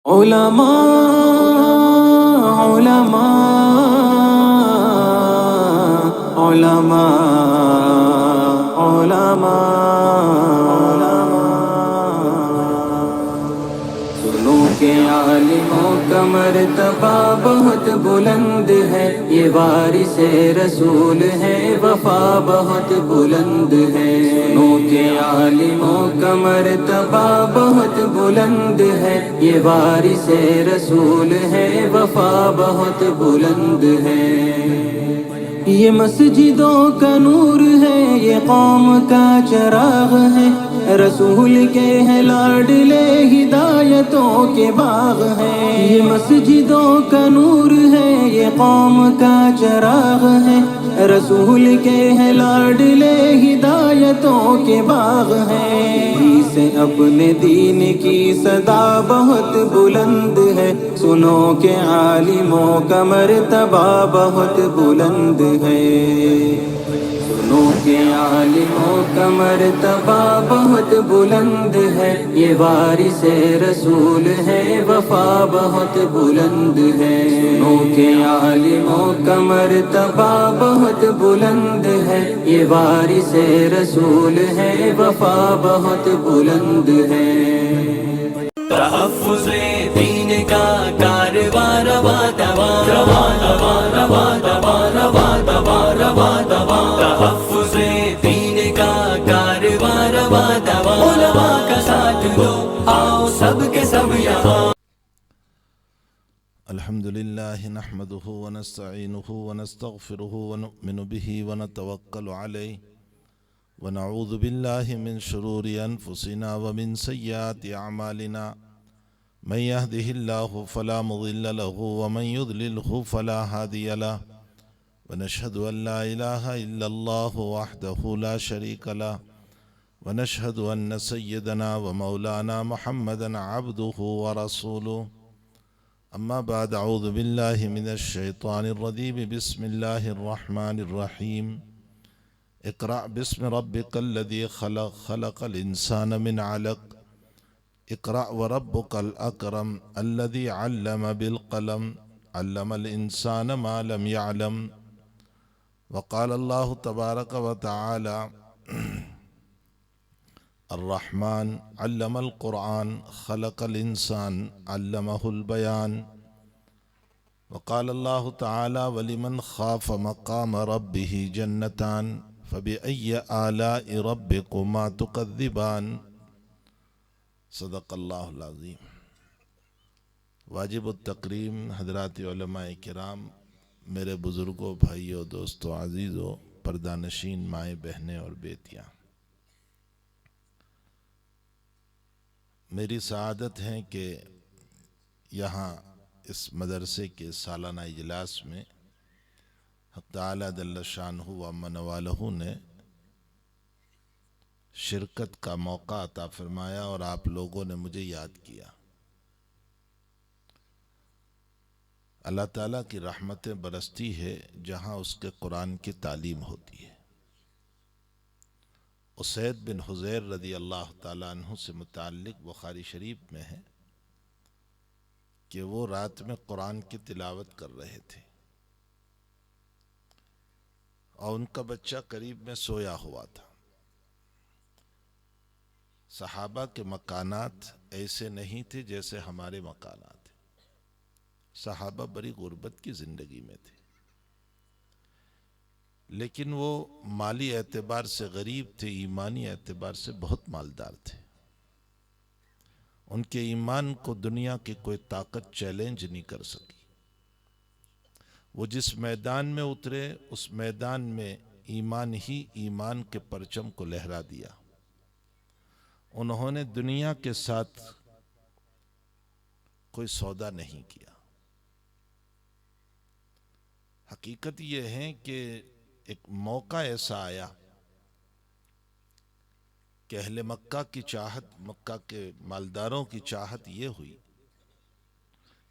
علماء علماء علماء علماء سنو کہ عالموں کا مرتبہ بہت بلند ہے، یہ وارث رسول ہے، وفا بہت بلند ہے۔ سنو کہ عالموں کا مرتبہ بہت بلند ہے، یہ وارث رسول ہے، وفا بہت بلند ہے۔ یہ مسجدوں کا نور ہے، یہ قوم کا چراغ ہے، رسول کے ہیں لاڈلے، ہدایتوں کے باغ ہیں۔ یہ مسجدوں کا نور ہے، یہ قوم کا چراغ ہے، رسول کے ہیں لاڈلے، ہدایتوں کے باغ ہیں۔ سے اپنے دین کی صدا بہت بلند ہے، سنو کہ عالموں کا مرتبہ بہت بلند ہے۔ سنو کہ عالموں کا مرتبہ بہت بلند ہے، یہ وارث رسول ہے، وفا بہت بلند ہے۔ سنو کہ عالموں کا مرتبہ بہت بلند ہے، یہ وارث رسول ہے، وفا بہت بلند ہے۔ تحفظ دین کا کارواں رواں رواں رواں رواں رواں رواں رواں رواں رواں تحفظ دین کا کارواں رواں رواں علماء کا ساتھ دو، آؤ سب کے سب یہاں۔ الحمد لله نحمده ونستعينه ونستغفره ونؤمن به ونتوكل عليه ونعوذ بالله من شرور أنفسنا ومن سيئات أعمالنا، من يهده الله فلا مضل له ومن يضلله فلا هادي له، ونشهد أن لا إله إلا الله وحده لا شريك له، ونشهد أن سيدنا ومولانا محمدا عبده ورسوله، أما بعد أعوذ بالله من الشيطان الرجيم، بسم الله الرحمن الرحيم، اقرأ باسم ربك الذي خلق، خلق الإنسان من علق، اقرأ وربك الأكرم الذي علم بالقلم، علم الإنسان ما لم يعلم، وقال الله تبارك وتعالى الرحمن علم القرآن خلق الإنسان علمه البيان، وقال الله تعالى ولمن خاف مقام ربه جنتان فبأي آلاء ربكما تكذبان، صدق اللہ العظیم۔ واجب التکریم حضرات علماء کرام، میرے بزرگوں، بھائیوں، دوستوں، عزیزوں، پردہ نشین مائیں، بہنیں اور بیٹیاں، میری سعادت ہے کہ یہاں اس مدرسے کے سالانہ اجلاس میں حق تعالی جل شانہ و من والہ نے شرکت کا موقع عطا فرمایا اور آپ لوگوں نے مجھے یاد کیا۔ اللہ تعالیٰ کی رحمتیں برستی ہے جہاں اس کے قرآن کی تعلیم ہوتی ہے۔ اسید بن حضیر رضی اللہ تعالیٰ عنہ سے متعلق بخاری شریف میں ہے کہ وہ رات میں قرآن کی تلاوت کر رہے تھے اور ان کا بچہ قریب میں سویا ہوا تھا۔ صحابہ کے مکانات ایسے نہیں تھے جیسے ہمارے مکانات ہیں۔ صحابہ بڑی غربت کی زندگی میں تھے، لیکن وہ مالی اعتبار سے غریب تھے، ایمانی اعتبار سے بہت مالدار تھے۔ ان کے ایمان کو دنیا کی کوئی طاقت چیلنج نہیں کر سکی۔ وہ جس میدان میں اترے اس میدان میں ایمان ہی ایمان کے پرچم کو لہرا دیا۔ انہوں نے دنیا کے ساتھ کوئی سودا نہیں کیا۔ حقیقت یہ ہے کہ ایک موقع ایسا آیا کہ اہل مکہ کی چاہت، مکہ کے مالداروں کی چاہت یہ ہوئی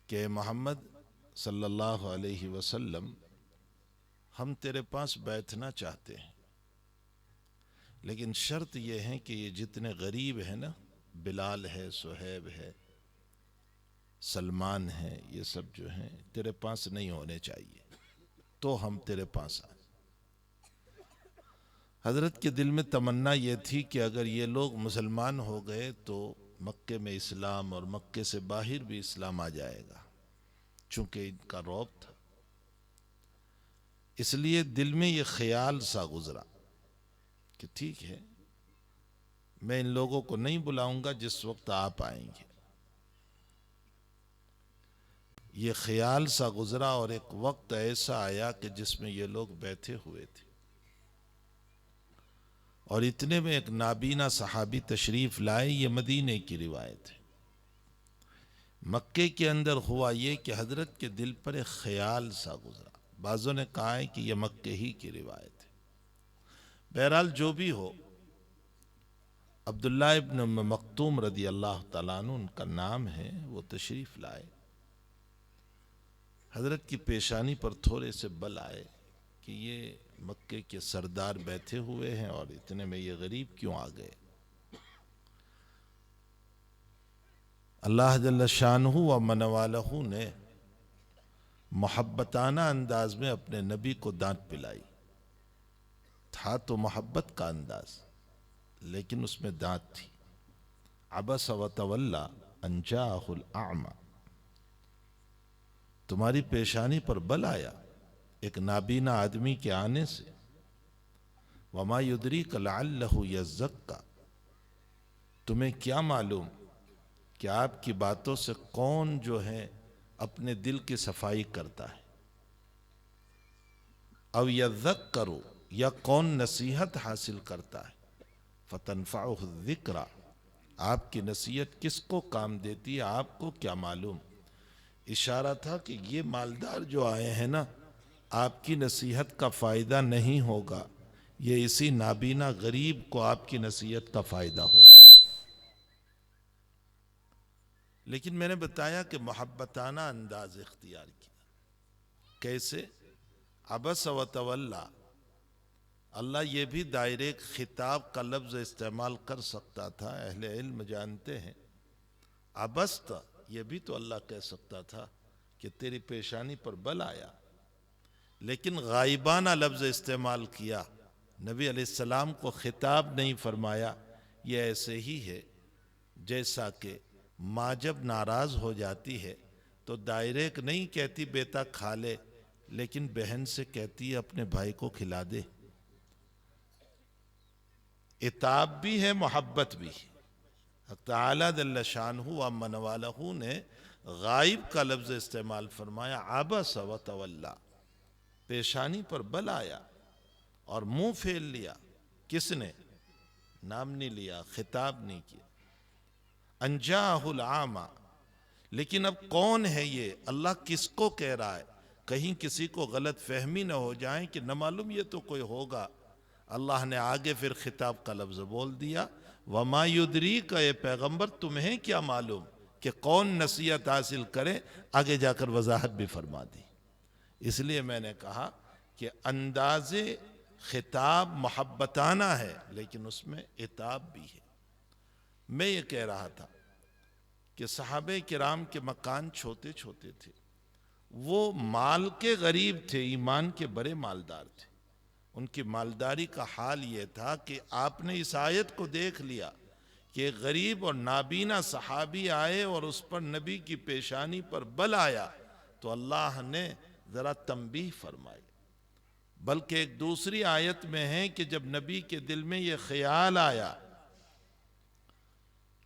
کہ محمد صلی اللہ علیہ وسلم، ہم تیرے پاس بیٹھنا چاہتے ہیں، لیکن شرط یہ ہے کہ یہ جتنے غریب ہیں نا، بلال ہے، صہیب ہے، سلمان ہیں، یہ سب جو ہیں تیرے پاس نہیں ہونے چاہیے، تو ہم تیرے پاس آئے۔ حضرت کے دل میں تمنا یہ تھی کہ اگر یہ لوگ مسلمان ہو گئے تو مکے میں اسلام اور مکے سے باہر بھی اسلام آ جائے گا، چونکہ ان کا رعب تھا۔ اس لیے دل میں یہ خیال سا گزرا کہ ٹھیک ہے، میں ان لوگوں کو نہیں بلاؤں گا جس وقت آپ آئیں گے۔ یہ خیال سا گزرا اور ایک وقت ایسا آیا کہ جس میں یہ لوگ بیٹھے ہوئے تھے، اور اتنے میں ایک نابینا صحابی تشریف لائے۔ یہ مدینے کی روایت ہے۔ مکے کے اندر ہوا یہ کہ حضرت کے دل پر ایک خیال سا گزرا۔ بعضوں نے کہا ہے کہ یہ مکے ہی کی روایت ہے۔ بہرحال جو بھی ہو، عبداللہ ابن ام مکتوم رضی اللہ تعالیٰ عنہ ان کا نام ہے، وہ تشریف لائے۔ حضرت کی پیشانی پر تھوڑے سے بل آئے کہ یہ مکے کے سردار بیٹھے ہوئے ہیں اور اتنے میں یہ غریب کیوں آ گئے۔ اللہ جل شانہ و من والہ نے محبتانہ انداز میں اپنے نبی کو دانت پلائی۔ تھا تو محبت کا انداز، لیکن اس میں دانت تھی۔ عبس و تولی ان جاءہ الاعمی، تمہاری پیشانی پر بل آیا ایک نابینا آدمی کے آنے سے۔ وما یدریک لعلہ یزکی، تمہیں کیا معلوم کہ آپ کی باتوں سے کون جو ہے اپنے دل کی صفائی کرتا ہے۔ او یذکر، یا کون نصیحت حاصل کرتا ہے۔ فتنفعہ الذکری، آپ کی نصیحت کس کو کام دیتی ہے، آپ کو کیا معلوم۔ اشارہ تھا کہ یہ مالدار جو آئے ہیں نا، آپ کی نصیحت کا فائدہ نہیں ہوگا، یہ اسی نابینا غریب کو آپ کی نصیحت کا فائدہ ہوگا۔ لیکن میں نے بتایا کہ محبتانہ انداز اختیار کیا۔ کیسے؟ عبس و تولی، اللہ یہ بھی دائرے خطاب کا لفظ استعمال کر سکتا تھا، اہل علم جانتے ہیں۔ عبست، یہ بھی تو اللہ کہہ سکتا تھا کہ تیری پیشانی پر بل آیا، لیکن غائبانہ لفظ استعمال کیا، نبی علیہ السلام کو خطاب نہیں فرمایا۔ یہ ایسے ہی ہے جیسا کہ ماں جب ناراض ہو جاتی ہے تو ڈائریکٹ نہیں کہتی بیٹا کھا لے، لیکن بہن سے کہتی ہے اپنے بھائی کو کھلا دے۔ عتاب بھی ہے، محبت بھی ہے۔ حق تعالیٰ جل شانہ و من والہ نے غائب کا لفظ استعمال فرمایا، عبس و تولی، پیشانی پر بل آیا اور منہ پھیر لیا۔ کس نے؟ نام نہیں لیا، خطاب نہیں کیا۔ ان جاءہ الاعمی، لیکن اب کون ہے یہ؟ اللہ کس کو کہہ رہا ہے؟ کہیں کسی کو غلط فہمی نہ ہو جائیں کہ نہ معلوم یہ تو کوئی ہوگا۔ اللہ نے آگے پھر خطاب کا لفظ بول دیا، وما یدریک، اے پیغمبر تمہیں کیا معلوم کہ کون نصیحت حاصل کرے۔ آگے جا کر وضاحت بھی فرما دی۔ اس لیے میں نے کہا کہ انداز خطاب محبتانہ ہے، لیکن اس میں عتاب بھی ہے۔ میں یہ کہہ رہا تھا کہ صحابہ کرام کے مکان چھوٹے چھوٹے تھے، وہ مال کے غریب تھے، ایمان کے بڑے مالدار تھے۔ ان کی مالداری کا حال یہ تھا کہ آپ نے اس آیت کو دیکھ لیا کہ غریب اور نابینا صحابی آئے اور اس پر نبی کی پیشانی پر بل آیا، تو اللہ نے ذرا تنبیہ فرمائی۔ بلکہ ایک دوسری آیت میں ہے کہ جب نبی کے دل میں یہ خیال آیا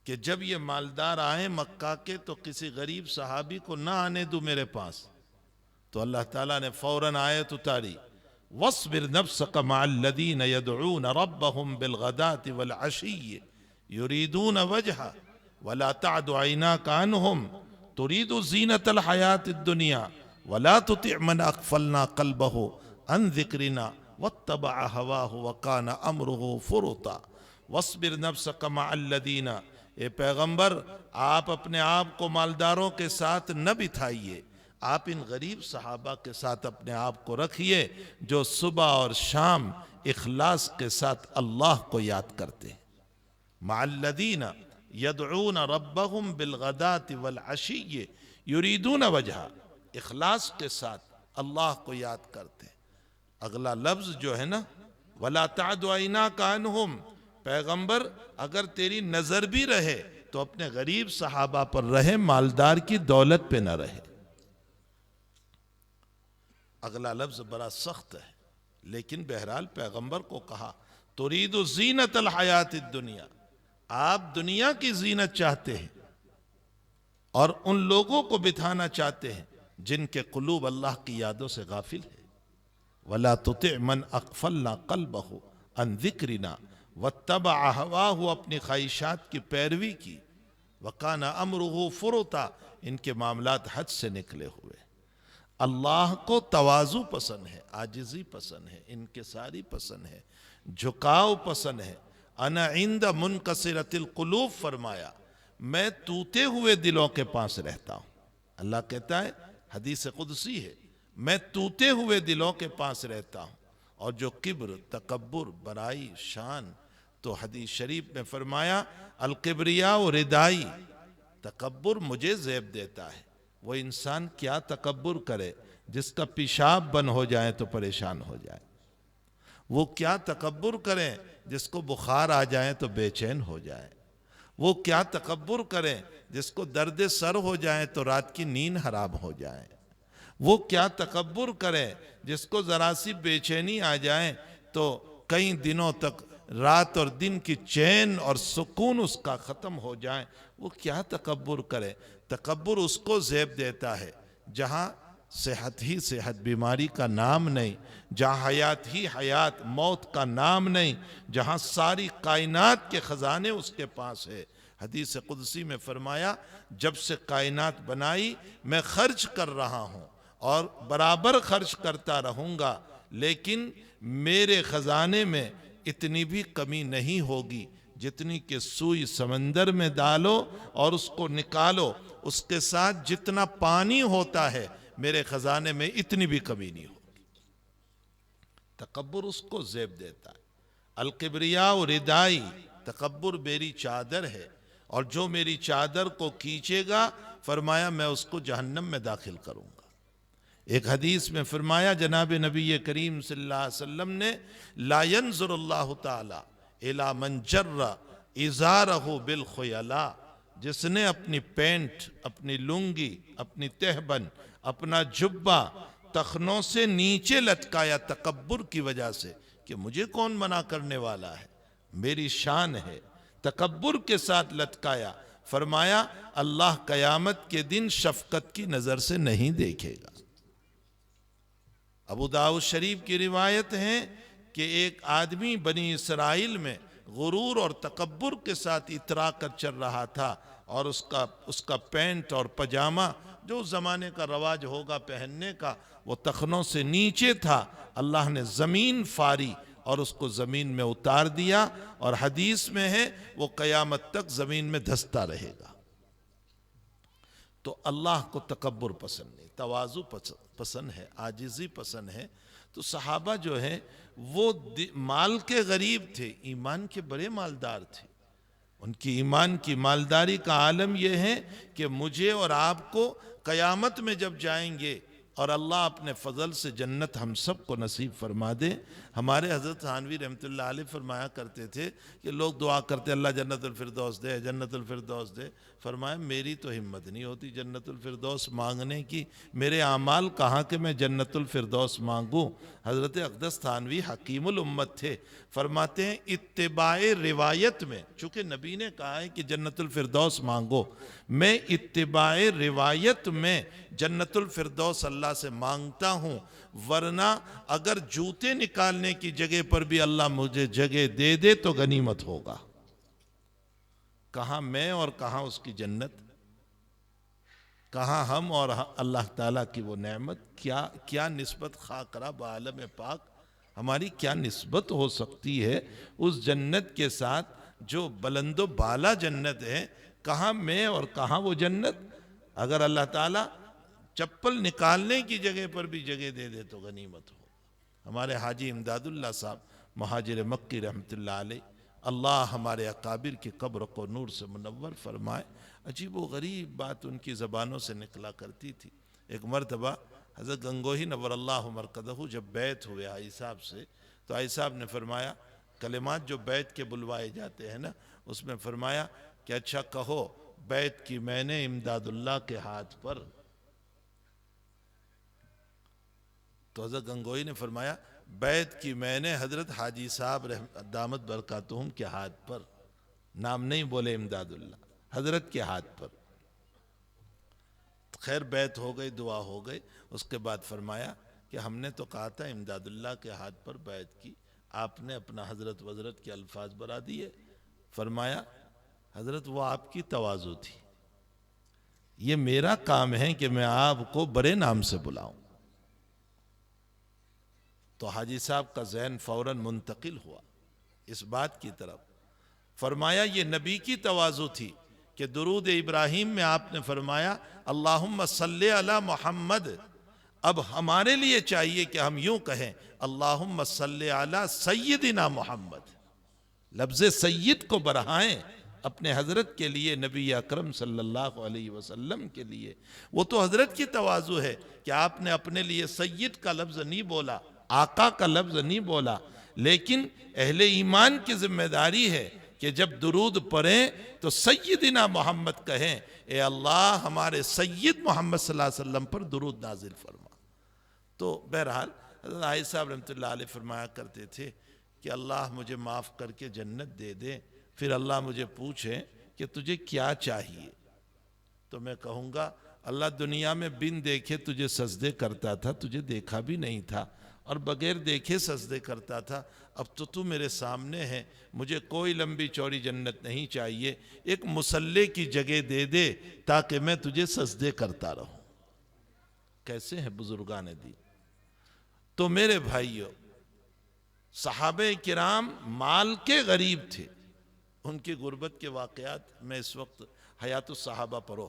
کہ جب یہ مالدار آئیں مکہ کے تو کسی غریب صحابی کو نہ آنے دو میرے پاس، تو اللہ تعالیٰ نے فوراً آیت اتاری، وَاصْبِرْ نَفْسَكَ مَعَ الَّذِينَ يَدْعُونَ رَبَّهُمْ بِالْغَدَاةِ وَالْعَشِيِّ يُرِيدُونَ وَجْهَهُ وَلَا تَعْدُ عَيْنَاكَ عَنْهُمْ تُرِيدُ زِينَةَ الْحَيَاةِ الدُّنْيَا وَلَا تُطِعْ مَنْ أَغْفَلْنَا قَلْبَهُ عَنْ ذِكْرِنَا وَاتَّبَعَ هَوَاهُ وَكَانَ أَمْرُهُ فُرُطًا۔ وَاصْبِرْ نَفْسَكَ مَعَ الَّذِينَ، اے پیغمبر آپ اپنے آپ کو مالداروں کے ساتھ نہ بٹھائیے، آپ ان غریب صحابہ کے ساتھ اپنے آپ کو رکھیے جو صبح اور شام اخلاص کے ساتھ اللہ کو یاد کرتے ہیں۔ مع الذین، یدعون ربہم بالغداۃ والعشی یریدون وجہہ، اخلاص کے ساتھ اللہ کو یاد کرتے ہیں۔ اگلا لفظ جو ہے نا وَلَا تَعْدُ عَيْنَاكَ عَنْهُمْ، پیغمبر اگر تیری نظر بھی رہے تو اپنے غریب صحابہ پر رہے، مالدار کی دولت پہ نہ رہے۔ اگلا لفظ بڑا سخت ہے، لیکن بہرحال پیغمبر کو کہا ترید زینت الحیات الدنیا، آپ دنیا کی زینت چاہتے ہیں اور ان لوگوں کو بٹھانا چاہتے ہیں جن کے قلوب اللہ کی یادوں سے غافل ہے۔ وَلَا تُطِعْ مَنْ أَغْفَلْنَا قَلْبَهُ عَنْ ذِكْرِنَا وَاتَّبَعَ هَوَاهُ، اپنی خواہشات کی پیروی کی، وَكَانَ أَمْرُهُ فُرُطًا، ان کے معاملات حد سے نکلے ہوئے۔ اللہ کو تواضع پسند ہے، عاجزی پسند ہے، انکساری پسند ہے، جھکاؤ پسند ہے۔ انا عند منکسرۃ القلوب فرمایا، میں ٹوٹے ہوئے دلوں کے پاس رہتا ہوں۔ اللہ کہتا ہے، حدیث قدسی ہے، میں ٹوٹے ہوئے دلوں کے پاس رہتا ہوں۔ اور جو کبر، تکبر، بڑائی، شان، تو حدیث شریف میں فرمایا الکبریاء ردائی، تکبر مجھے زیب دیتا ہے۔ وہ انسان کیا تکبر کرے جس کا پیشاب بند ہو جائے تو پریشان ہو جائے، وہ کیا تکبر کرے جس کو بخار آ جائے تو بے چین ہو جائے، وہ کیا تکبر کرے جس کو درد سر ہو جائے تو رات کی نیند حرام ہو جائے، وہ کیا تکبر کرے جس کو ذرا سی بے چینی آ جائے تو کئی دنوں تک رات اور دن کی چین اور سکون اس کا ختم ہو جائے، وہ کیا تکبر کرے۔ تکبر اس کو زیب دیتا ہے جہاں صحت ہی صحت، بیماری کا نام نہیں، جہاں حیات ہی حیات، موت کا نام نہیں، جہاں ساری کائنات کے خزانے اس کے پاس ہے۔ حدیث قدسی میں فرمایا جب سے کائنات بنائی میں خرچ کر رہا ہوں اور برابر خرچ کرتا رہوں گا، لیکن میرے خزانے میں اتنی بھی کمی نہیں ہوگی جتنی کہ سوئی سمندر میں ڈالو اور اس کو نکالو، اس کے ساتھ جتنا پانی ہوتا ہے میرے خزانے میں اتنی بھی کمی نہیں ہوگی۔ تکبر اس کو زیب دیتا ہے۔ الکبریاء ردائی، تکبر میری چادر ہے اور جو میری چادر کو کھینچے گا فرمایا میں اس کو جہنم میں داخل کروں گا۔ ایک حدیث میں فرمایا جناب نبی کریم صلی اللہ علیہ وسلم نے لا ينظر اللہ تعالی الی من جر ازارہ بالخیلاء، جس نے اپنی پینٹ، اپنی لنگی، اپنی تہبند، اپنا جبہ تخنوں سے نیچے لٹکایا تکبر کی وجہ سے کہ مجھے کون منع کرنے والا ہے، میری شان ہے، تکبر کے ساتھ لٹکایا، فرمایا اللہ قیامت کے دن شفقت کی نظر سے نہیں دیکھے گا۔ ابو داؤد شریف کی روایت ہے کہ ایک آدمی بنی اسرائیل میں غرور اور تکبر کے ساتھ اترا کر چل رہا تھا اور اس کا پینٹ اور پجامہ جو زمانے کا رواج ہوگا پہننے کا وہ تخنوں سے نیچے تھا۔ اللہ نے زمین فاری اور اس کو زمین میں اتار دیا، اور حدیث میں ہے وہ قیامت تک زمین میں دھستا رہے گا۔ تو اللہ کو تکبر پسند نہیں، تواضع پسند ہے، عاجزی پسند ہے۔ تو صحابہ جو ہیں وہ مال کے غریب تھے، ایمان کے بڑے مالدار تھے۔ ان کی ایمان کی مالداری کا عالم یہ ہے کہ مجھے اور آپ کو قیامت میں جب جائیں گے اور اللہ اپنے فضل سے جنت ہم سب کو نصیب فرما دے۔ ہمارے حضرت تھانوی رحمۃ اللہ علیہ فرمایا کرتے تھے کہ لوگ دعا کرتے اللہ جنت الفردوس دے، جنت الفردوس دے، فرمایا میری تو ہمت نہیں ہوتی جنت الفردوس مانگنے کی، میرے اعمال کہاں کہ میں جنت الفردوس مانگوں۔ حضرت اقدس تھانوی حکیم الامت تھے، فرماتے ہیں اتباع روایت میں، چونکہ نبی نے کہا ہے کہ جنت الفردوس مانگو، میں اتباع روایت میں جنت الفردوس اللہ سے مانگتا ہوں، ورنہ اگر جوتے نکالنے کی جگہ پر بھی اللہ مجھے جگہ دے دے تو غنیمت ہوگا۔ کہاں میں اور کہاں اس کی جنت، کہاں ہم اور اللہ تعالیٰ کی وہ نعمت، کیا نسبت خاکرہ بعالم پاک، ہماری کیا نسبت ہو سکتی ہے اس جنت کے ساتھ جو بلند و بالا جنت ہے۔ کہاں میں اور کہاں وہ جنت۔ اگر اللہ تعالیٰ چپل نکالنے کی جگہ پر بھی جگہ دے دے تو غنیمت ہو۔ ہمارے حاجی امداد اللہ صاحب مہاجر مکی رحمۃ اللہ علیہ اللہ ہمارے اکابر کی قبر کو نور سے منور فرمائے۔ عجیب و غریب بات ان کی زبانوں سے نکلا کرتی تھی۔ ایک مرتبہ حضرت گنگوہی نور اللہ مرقدہ جب بیعت ہوئے حاجی صاحب سے، تو حاجی صاحب نے فرمایا کلمات جو بیعت کے بلوائے جاتے ہیں نا، اس میں فرمایا کہ اچھا کہو بیعت کی میں نے امداد اللہ کے ہاتھ پر۔ تو حضرت گنگوہی نے فرمایا بیعت کی میں نے حضرت حاجی صاحب دامت برکاتہم کے ہاتھ پر، نام نہیں بولے امداد اللہ، حضرت کے ہاتھ پر۔ خیر بیعت ہو گئی، دعا ہو گئی۔ اس کے بعد فرمایا کہ ہم نے تو کہا تھا امداد اللہ کے ہاتھ پر بیعت کی، آپ نے اپنا حضرت وزرت کے الفاظ برا دیے۔ فرمایا حضرت وہ آپ کی تواضع تھی، یہ میرا کام ہے کہ میں آپ کو بڑے نام سے بلاؤں۔ تو حاجی صاحب کا ذہن فوراً منتقل ہوا اس بات کی طرف۔ فرمایا یہ نبی کی تواضع تھی کہ درود ابراہیم میں آپ نے فرمایا اللہم صلی علی محمد، اب ہمارے لیے چاہیے کہ ہم یوں کہیں اللہم صلی علی سیدنا محمد، لفظ سید کو بڑھائیں اپنے حضرت کے لیے، نبی اکرم صلی اللہ علیہ وسلم کے لیے۔ وہ تو حضرت کی تواضع ہے کہ آپ نے اپنے لیے سید کا لفظ نہیں بولا، آقا کا لفظ نہیں بولا، لیکن اہل ایمان کی ذمہ داری ہے کہ جب درود پڑھیں تو سیدنا محمد کہیں، اے اللہ ہمارے سید محمد صلی اللہ علیہ وسلم پر درود نازل فرما۔ تو بہرحال حضرت حاجی صاحب رحمۃ اللہ علیہ فرمایا کرتے تھے کہ اللہ مجھے معاف کر کے جنت دے دے، پھر اللہ مجھے پوچھے کہ تجھے کیا چاہیے، تو میں کہوں گا اللہ دنیا میں بن دیکھے تجھے سجدے کرتا تھا، تجھے دیکھا بھی نہیں تھا، اور بغیر دیکھے سجدے کرتا تھا، اب تو میرے سامنے ہے، مجھے کوئی لمبی چوڑی جنت نہیں چاہیے، ایک مصلی کی جگہ دے دے تاکہ میں تجھے سجدے کرتا رہوں۔ کیسے ہیں بزرگان دین؟ تو میرے بھائیو، صحابہ کرام مال کے غریب تھے، ان کی غربت کے واقعات میں اس وقت حیات الصحابہ پڑھو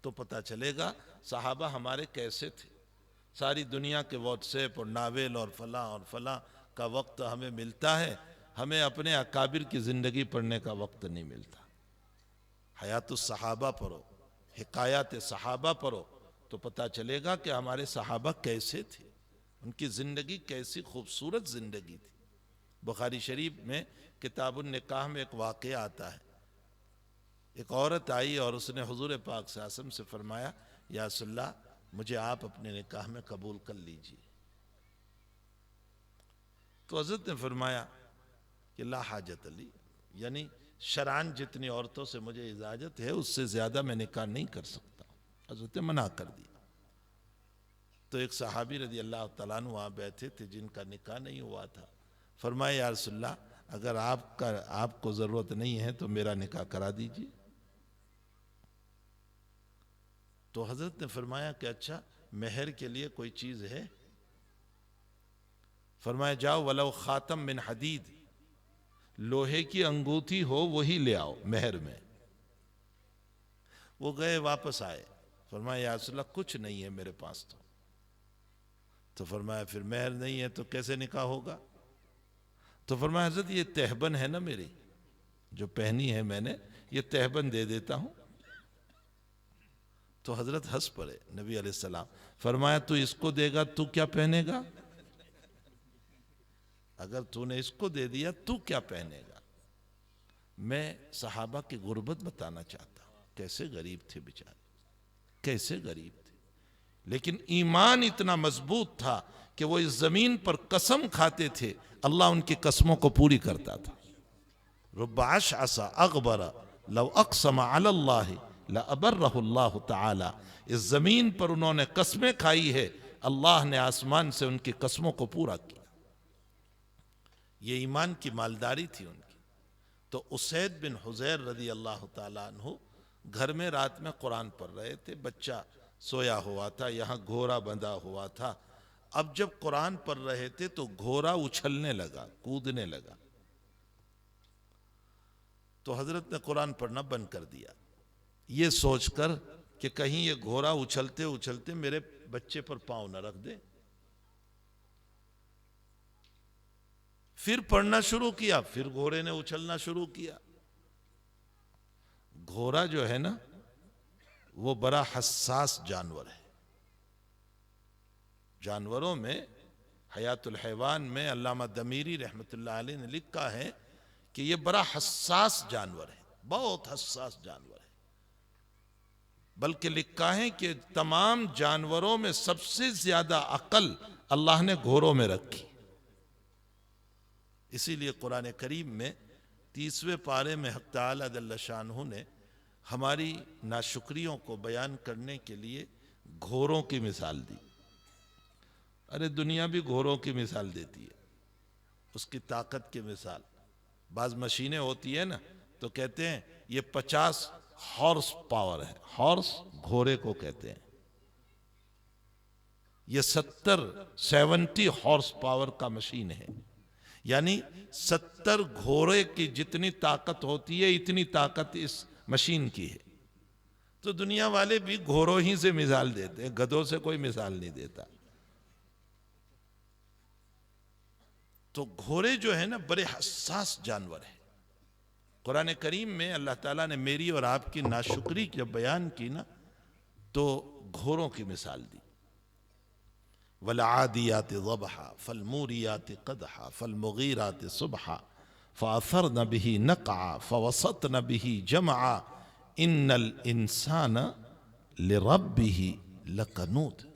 تو پتہ چلے گا صحابہ ہمارے کیسے تھے۔ ساری دنیا کے واٹس ایپ اور ناول اور فلاں کا وقت ہمیں ملتا ہے، ہمیں اپنے اکابر کی زندگی پڑھنے کا وقت نہیں ملتا۔ حیات الصحابہ پڑھو، حکایات صحابہ پڑھو تو پتہ چلے گا کہ ہمارے صحابہ کیسے تھے، ان کی زندگی کیسی خوبصورت زندگی تھی۔ بخاری شریف میں کتاب النکاح میں ایک واقعہ آتا ہے، ایک عورت آئی اور اس نے حضور پاک صلی اللہ علیہ وسلم سے فرمایا یا رسول اللہ مجھے آپ اپنے نکاح میں قبول کر لیجئے۔ تو حضرت نے فرمایا کہ لا حاجت لی، یعنی شرعاً جتنی عورتوں سے مجھے اجازت ہے اس سے زیادہ میں نکاح نہیں کر سکتا۔ حضرت نے منع کر دیا۔ تو ایک صحابی رضی اللہ تعالیٰ عنہ وہاں بیٹھے تھے جن کا نکاح نہیں ہوا تھا، فرمایا یا رسول اللہ اگر آپ کو ضرورت نہیں ہے تو میرا نکاح کرا دیجئے۔ تو حضرت نے فرمایا کہ اچھا مہر کے لیے کوئی چیز ہے؟ فرمایا جاؤ ولو خاتم من حدید، لوہے کی انگوٹھی ہو وہی لے آؤ مہر میں۔ وہ گئے واپس آئے، فرمایا یا رسول اللہ کچھ نہیں ہے میرے پاس تو فرمایا پھر مہر نہیں ہے تو کیسے نکاح ہوگا؟ تو فرمایا حضرت یہ تہبند ہے نا میری جو پہنی ہے میں نے، یہ تہبند دے دیتا ہوں۔ تو حضرت ہنس پڑے نبی علیہ السلام، فرمایا تو اس کو دے گا تو کیا پہنے گا؟ اگر تو نے اس کو دے دیا تو کیا پہنے گا؟ میں صحابہ کی غربت بتانا چاہتا ہوں، کیسے غریب تھے بیچارے، کیسے غریب تھے، لیکن ایمان اتنا مضبوط تھا کہ وہ اس زمین پر قسم کھاتے تھے، اللہ ان کی قسموں کو پوری کرتا تھا۔ رب اشعث اغبر لو اقسم علی اللہ لأبرہ اللہ تعالی، اس زمین پر انہوں نے قسمیں کھائی ہے، اللہ نے آسمان سے ان کی قسموں کو پورا کیا۔ یہ ایمان کی مالداری تھی ان کی۔ تو اسید بن حضیر رضی اللہ تعالیٰ عنہ گھر میں رات میں قرآن پڑھ رہے تھے، بچہ سویا ہوا تھا، یہاں گھوڑا بندھا ہوا تھا۔ اب جب قرآن پڑھ رہے تھے تو گھوڑا اچھلنے لگا، کودنے لگا۔ تو حضرت نے قرآن پڑھنا بند کر دیا، یہ سوچ کر کہ کہیں یہ گھوڑا اچھلتے اچھلتے میرے بچے پر پاؤں نہ رکھ دے۔ پھر پڑھنا شروع کیا، پھر گھوڑے نے اچھلنا شروع کیا۔ گھوڑا جو ہے نا وہ بڑا حساس جانور ہے۔ جانوروں میں حیات الحیوان میں علامہ دمیری رحمۃ اللہ علیہ نے لکھا ہے کہ یہ بڑا حساس جانور ہے، بہت حساس جانور ہے، بلکہ لکھا ہے کہ تمام جانوروں میں سب سے زیادہ عقل اللہ نے گھوڑوں میں رکھی۔ اسی لیے قرآن کریم میں 30ویں پارے میں حق تعالیٰ جل شانہ نے ہماری ناشکریوں کو بیان کرنے کے لیے گھوڑوں کی مثال دی۔ ارے دنیا بھی گھوڑوں کی مثال دیتی ہے، اس کی طاقت کی مثال۔ بعض مشینیں ہوتی ہیں نا تو کہتے ہیں یہ 50 ہارس پاور ہے، ہارس گھوڑے کو کہتے ہیں، یہ 70 ہارس پاور کا مشین ہے، یعنی 70 گھوڑے کی جتنی طاقت ہوتی ہے اتنی طاقت اس مشین کی ہے۔ تو دنیا والے بھی گھوڑوں ہی سے مثال دیتے ہیں، گدھوں سے کوئی مثال نہیں دیتا۔ تو گھوڑے جو ہے نا بڑے حساس جانور ہیں۔ قرآن کریم میں اللہ تعالیٰ نے میری اور آپ کی ناشکری جب بیان کی نا تو گھوڑوں کی مثال دی۔ وَالْعَادِيَاتِ ضَبْحًا فَالْمُورِيَاتِ قَدْحًا فَالْمُغِيرَاتِ صُبْحًا فَأَثَرْنَ بِهِ نَقْعًا فَوَسَطْنَ بِهِ جَمْعًا إِنَّ الْإِنسَانَ لِرَبِّهِ لَقَنُودٌ۔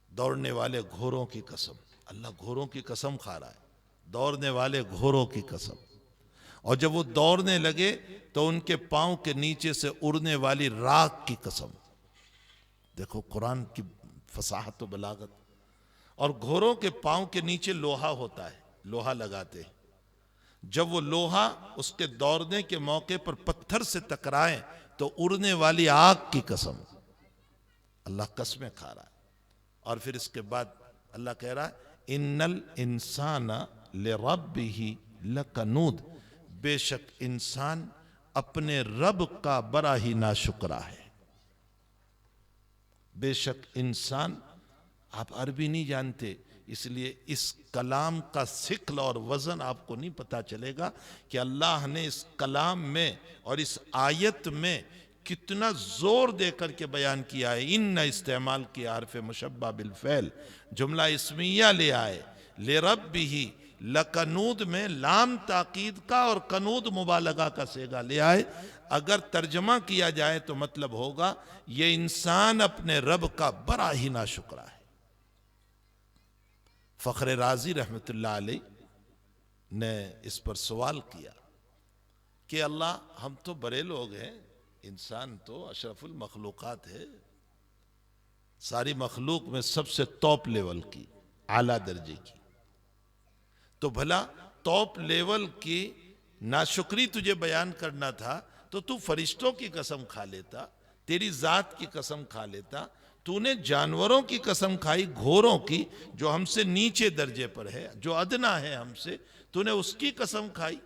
دوڑنے والے گھوڑوں کی قسم، اللہ گھوڑوں کی قسم کھا رہا ہے، دوڑنے والے گھوڑوں کی قسم۔ اور جب وہ دوڑنے لگے تو ان کے پاؤں کے نیچے سے اڑنے والی راکھ کی قسم۔ دیکھو قرآن کی فصاحت و بلاغت۔ اور گھوڑوں کے پاؤں کے نیچے لوہا ہوتا ہے، لوہا لگاتے ہیں، جب وہ لوہا اس کے دوڑنے کے موقع پر پتھر سے ٹکرائے تو اڑنے والی آگ کی قسم۔ اللہ قسمیں کھا رہا ہے۔ اور پھر اس کے بعد اللہ کہہ رہا ہے ان الانسان لربہ لکنود، بے شک انسان اپنے رب کا بڑا ہی ناشکرا ہے۔ بے شک انسان، آپ عربی نہیں جانتے اس لیے اس کلام کا ثقل اور وزن آپ کو نہیں پتا چلے گا کہ اللہ نے اس کلام میں اور اس آیت میں کتنا زور دے کر کے بیان کیا ہے۔ ان استعمال کیا حرف مشبہ بالفعل، جملہ اسمیہ لے آئے، لربہ لکنود میں لام تاکید کا اور کنود مبالغہ کا صیغہ لے آئے۔ اگر ترجمہ کیا جائے تو مطلب ہوگا یہ انسان اپنے رب کا بڑا ہی ناشکرا ہے۔ فخر رازی رحمت اللہ علیہ نے اس پر سوال کیا کہ اللہ ہم تو بڑے لوگ ہیں، انسان تو اشرف المخلوقات ہے، ساری مخلوق میں سب سے ٹاپ لیول کی، اعلیٰ درجے کی، تو بھلا ٹاپ لیول کی ناشکری تجھے بیان کرنا تھا تو فرشتوں کی قسم کھا لیتا، تیری ذات کی قسم کھا لیتا، تو نے جانوروں کی قسم کھائی، گھوڑوں کی جو ہم سے نیچے درجے پر ہے، جو ادنا ہے ہم سے، تو نے اس کی قسم کھائی۔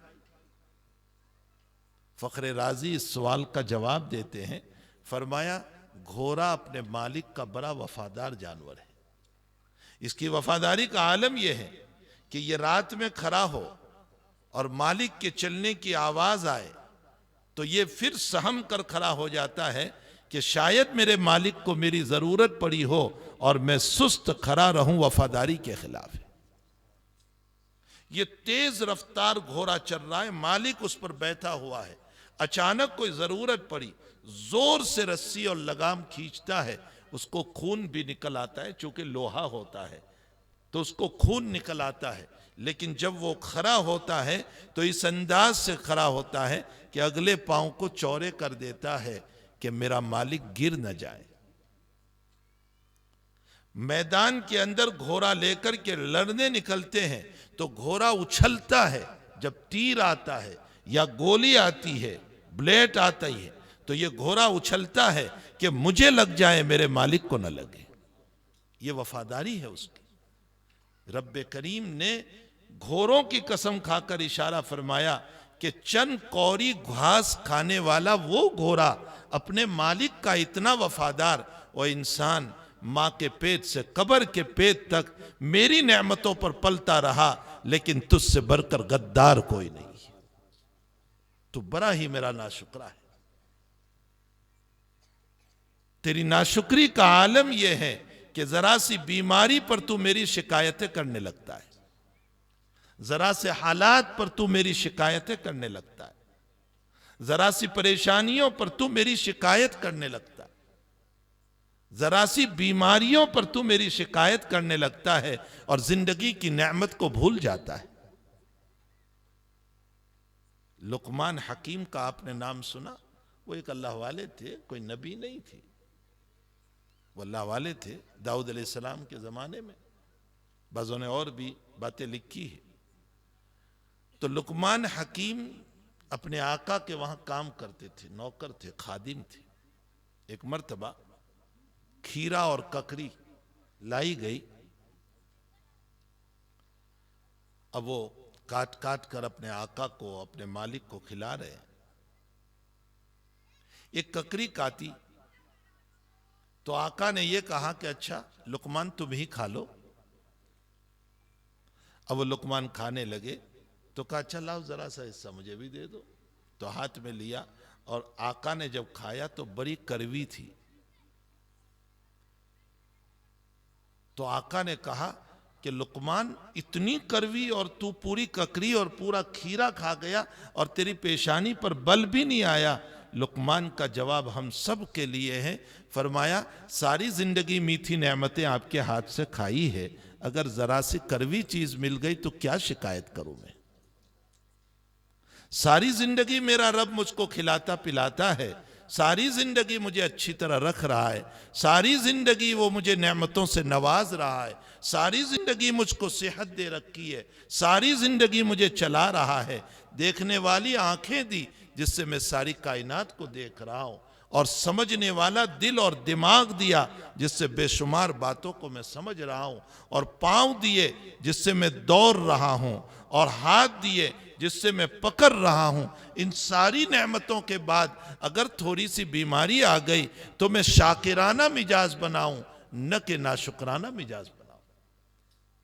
فخر رازی اس سوال کا جواب دیتے ہیں، فرمایا گھوڑا اپنے مالک کا بڑا وفادار جانور ہے۔ اس کی وفاداری کا عالم یہ ہے کہ یہ رات میں کھڑا ہو اور مالک کے چلنے کی آواز آئے تو یہ پھر سہم کر کھڑا ہو جاتا ہے کہ شاید میرے مالک کو میری ضرورت پڑی ہو اور میں سست کھڑا رہوں، وفاداری کے خلاف ہے۔ یہ تیز رفتار گھوڑا چل رہا ہے، مالک اس پر بیٹھا ہوا ہے، اچانک کوئی ضرورت پڑی، زور سے رسی اور لگام کھینچتا ہے، اس کو خون بھی نکل آتا ہے، چونکہ لوہا ہوتا ہے تو اس کو خون نکل آتا ہے، لیکن جب وہ کھڑا ہوتا ہے تو اس انداز سے کھڑا ہوتا ہے کہ اگلے پاؤں کو چوڑے کر دیتا ہے کہ میرا مالک گر نہ جائے۔ میدان کے اندر گھوڑا لے کر کے لڑنے نکلتے ہیں تو گھوڑا اچھلتا ہے، جب تیر آتا ہے یا گولی آتی ہے، بلیٹ آتا ہی ہے تو یہ گھوڑا اچھلتا ہے کہ مجھے لگ جائے میرے مالک کو نہ لگے۔ یہ وفاداری ہے اس کی۔ رب کریم نے گھوڑوں کی قسم کھا کر اشارہ فرمایا کہ چند کوری گھاس کھانے والا وہ گھوڑا اپنے مالک کا اتنا وفادار، وہ انسان ماں کے پیٹ سے قبر کے پیٹ تک میری نعمتوں پر پلتا رہا، لیکن تجھ سے بڑھ کر غدار کوئی نہیں، تو بڑا ہی میرا ناشکرا ہے۔ تیری ناشکری کا عالم یہ ہے کہ ذرا سی بیماری پر تو میری شکایتیں کرنے لگتا ہے، ذرا سے حالات پر تو میری شکایتیں کرنے لگتا ہے، ذرا سی پریشانیوں پر تو میری شکایت کرنے لگتا ہے، ذرا سی بیماریوں پر تو میری شکایت کرنے لگتا ہے اور زندگی کی نعمت کو بھول جاتا ہے۔ لقمان حکیم کا آپ نے نام سنا؟ وہ ایک اللہ والے تھے، کوئی نبی نہیں تھے، وہ اللہ والے تھے داؤد علیہ السلام کے زمانے میں، بعضوں نے اور بھی باتیں لکھی ہیں۔ تو لقمان حکیم اپنے آقا کے وہاں کام کرتے تھے، نوکر تھے، خادم تھے۔ ایک مرتبہ کھیرا اور ککری لائی گئی، اب وہ کاٹ کاٹ کر اپنے آقا کو، اپنے مالک کو کھلا رہے ہیں۔ ایک ککری کاٹی تو آقا نے یہ کہا کہ اچھا لقمان تم ہی کھا لو۔ اب وہ لقمان کھانے لگے تو کہا اچھا لاؤ ذرا سا حصہ مجھے بھی دے دو، تو ہاتھ میں لیا اور آقا نے جب کھایا تو بڑی کڑوی تھی۔ تو آقا نے کہا کہ لقمان اتنی کڑوی اور تو پوری ککری اور پورا کھیرا کھا گیا اور تیری پیشانی پر بل بھی نہیں آیا۔ لقمان کا جواب ہم سب کے لیے ہے، فرمایا ساری زندگی میٹھی نعمتیں آپ کے ہاتھ سے کھائی ہے، اگر ذرا سی کڑوی چیز مل گئی تو کیا شکایت کروں میں؟ ساری زندگی میرا رب مجھ کو کھلاتا پلاتا ہے، ساری زندگی مجھے اچھی طرح رکھ رہا ہے، ساری زندگی وہ مجھے نعمتوں سے نواز رہا ہے، ساری زندگی مجھ کو صحت دے رکھی ہے، ساری زندگی مجھے چلا رہا ہے، دیکھنے والی آنکھیں دی جس سے میں ساری کائنات کو دیکھ رہا ہوں، اور سمجھنے والا دل اور دماغ دیا جس سے بے شمار باتوں کو میں سمجھ رہا ہوں، اور پاؤں دیے جس سے میں دوڑ رہا ہوں، اور ہاتھ دیے جس سے میں پکڑ رہا ہوں۔ ان ساری نعمتوں کے بعد اگر تھوڑی سی بیماری آ گئی تو میں شاکرانہ مزاج بناؤں نہ کہ ناشکرانہ مزاج بناؤں۔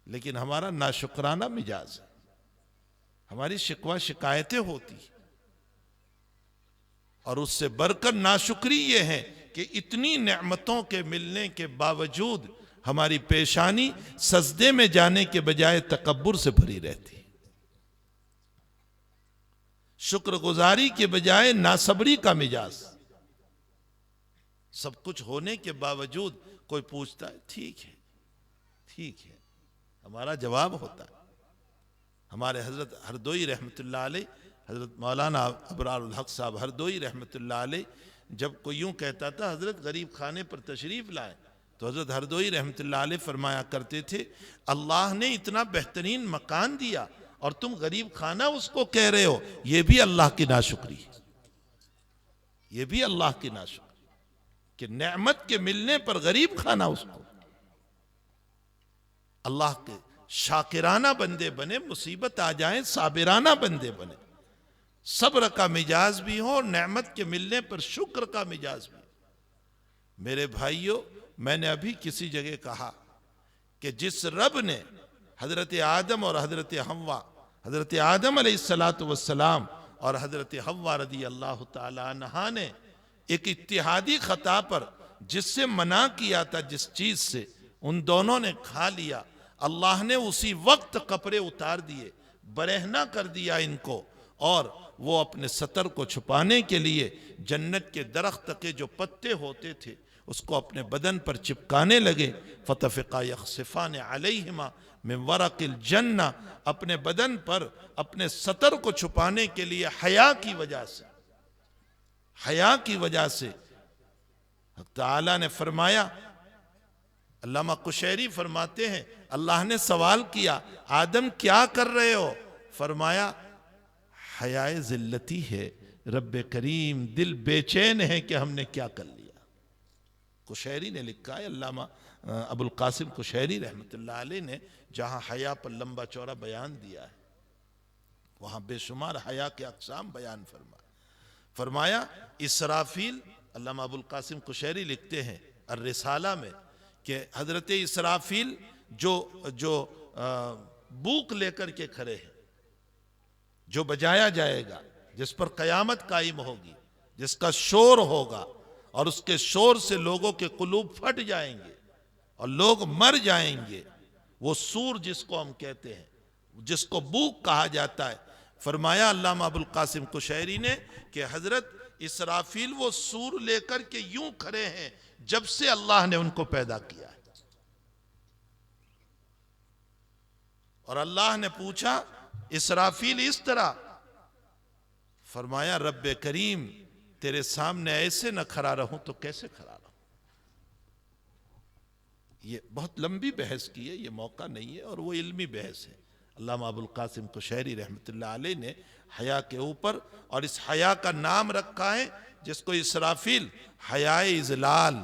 لیکن ہمارا ناشکرانہ مزاج ہے، ہماری شکوہ شکایتیں ہوتی ہیں، اور اس سے بڑھ کر ناشکری یہ ہے کہ اتنی نعمتوں کے ملنے کے باوجود ہماری پیشانی سجدے میں جانے کے بجائے تکبر سے بھری رہتی، شکر گزاری کے بجائے ناصبری کا مزاج۔ سب کچھ ہونے کے باوجود کوئی پوچھتا ہے ٹھیک ہے ٹھیک ہے، ہمارا جواب ہوتا ہے۔ ہمارے حضرت ہردوئی رحمت اللہ علیہ، حضرت مولانا ابرار الحق صاحب ہردوئی رحمت اللہ علیہ، جب کوئی یوں کہتا تھا حضرت غریب خانے پر تشریف لائے تو حضرت ہردوئی رحمت اللہ علیہ فرمایا کرتے تھے اللہ نے اتنا بہترین مکان دیا اور تم غریب خانہ اس کو کہہ رہے ہو، یہ بھی اللہ کی ناشکری ہے، یہ بھی اللہ کی ناشکری کہ نعمت کے ملنے پر غریب خانہ اس کو۔ اللہ کے شاکرانہ بندے بنے، مصیبت آ جائیں صابرانہ بندے بنے، صبر کا مزاج بھی ہو اور نعمت کے ملنے پر شکر کا مزاج بھی ہو۔ میرے بھائیوں، میں نے ابھی کسی جگہ کہا کہ جس رب نے حضرت آدم اور حضرت حوا، حضرت آدم علیہ السلام اور حضرت حوا رضی اللہ تعالی عنہا نے ایک اتحادی خطا پر جس سے منع کیا تھا، جس چیز سے ان دونوں نے کھا لیا، اللہ نے اسی وقت کپڑے اتار دیے، برہنہ کر دیا ان کو، اور وہ اپنے ستر کو چھپانے کے لیے جنت کے درخت کے جو پتے ہوتے تھے اس کو اپنے بدن پر چپکانے لگے۔ فَتَفِقَا يَخْصِفَانِ عَلَيْهِمَا مِنْ وَرَقِ الْجَنَّةِ، اپنے بدن پر اپنے ستر کو چھپانے کے لیے حیا کی وجہ سے، حیا کی وجہ سے حق تعالیٰ نے فرمایا، علامہ قشیری فرماتے ہیں اللہ نے سوال کیا آدم کیا کر رہے ہو؟ فرمایا حیائے ذلتی ہے، رب کریم دل بے چین ہے کہ ہم نے کیا کر لیا۔ قشیری نے لکھا ہے، علامہ ابو القاسم قشیری رحمت اللہ علیہ نے جہاں حیا پر لمبا چوڑا بیان دیا ہے وہاں بے شمار حیا کے اقسام بیان فرمایا اسرافیل، علامہ ابو القاسم قشیری لکھتے ہیں الرسالہ میں کہ حضرت اسرافیل جو بوق لے کر کے کھڑے ہیں، جو بجایا جائے گا، جس پر قیامت قائم ہوگی، جس کا شور ہوگا، اور اس کے شور سے لوگوں کے قلوب پھٹ جائیں گے اور لوگ مر جائیں گے، وہ سور جس کو ہم کہتے ہیں، جس کو بوق کہا جاتا ہے. فرمایا علامہ ابوالقاسم قشیری نے کہ حضرت اسرافیل وہ سور لے کر کے یوں کھڑے ہیں جب سے اللہ نے ان کو پیدا کیا ہے. اور اللہ نے پوچھا اسرافیل اس طرح؟ فرمایا رب کریم تیرے سامنے ایسے نہ کھڑا رہوں تو کیسے کھڑا رہوں. یہ بہت لمبی بحث کی ہے، یہ موقع نہیں ہے، اور وہ علمی بحث ہے. علامہ ابوالقاسم قشیری رحمۃ اللہ علیہ نے حیا کے اوپر، اور اس حیا کا نام رکھا ہے جس کو اسرافیل حیائے اذلال،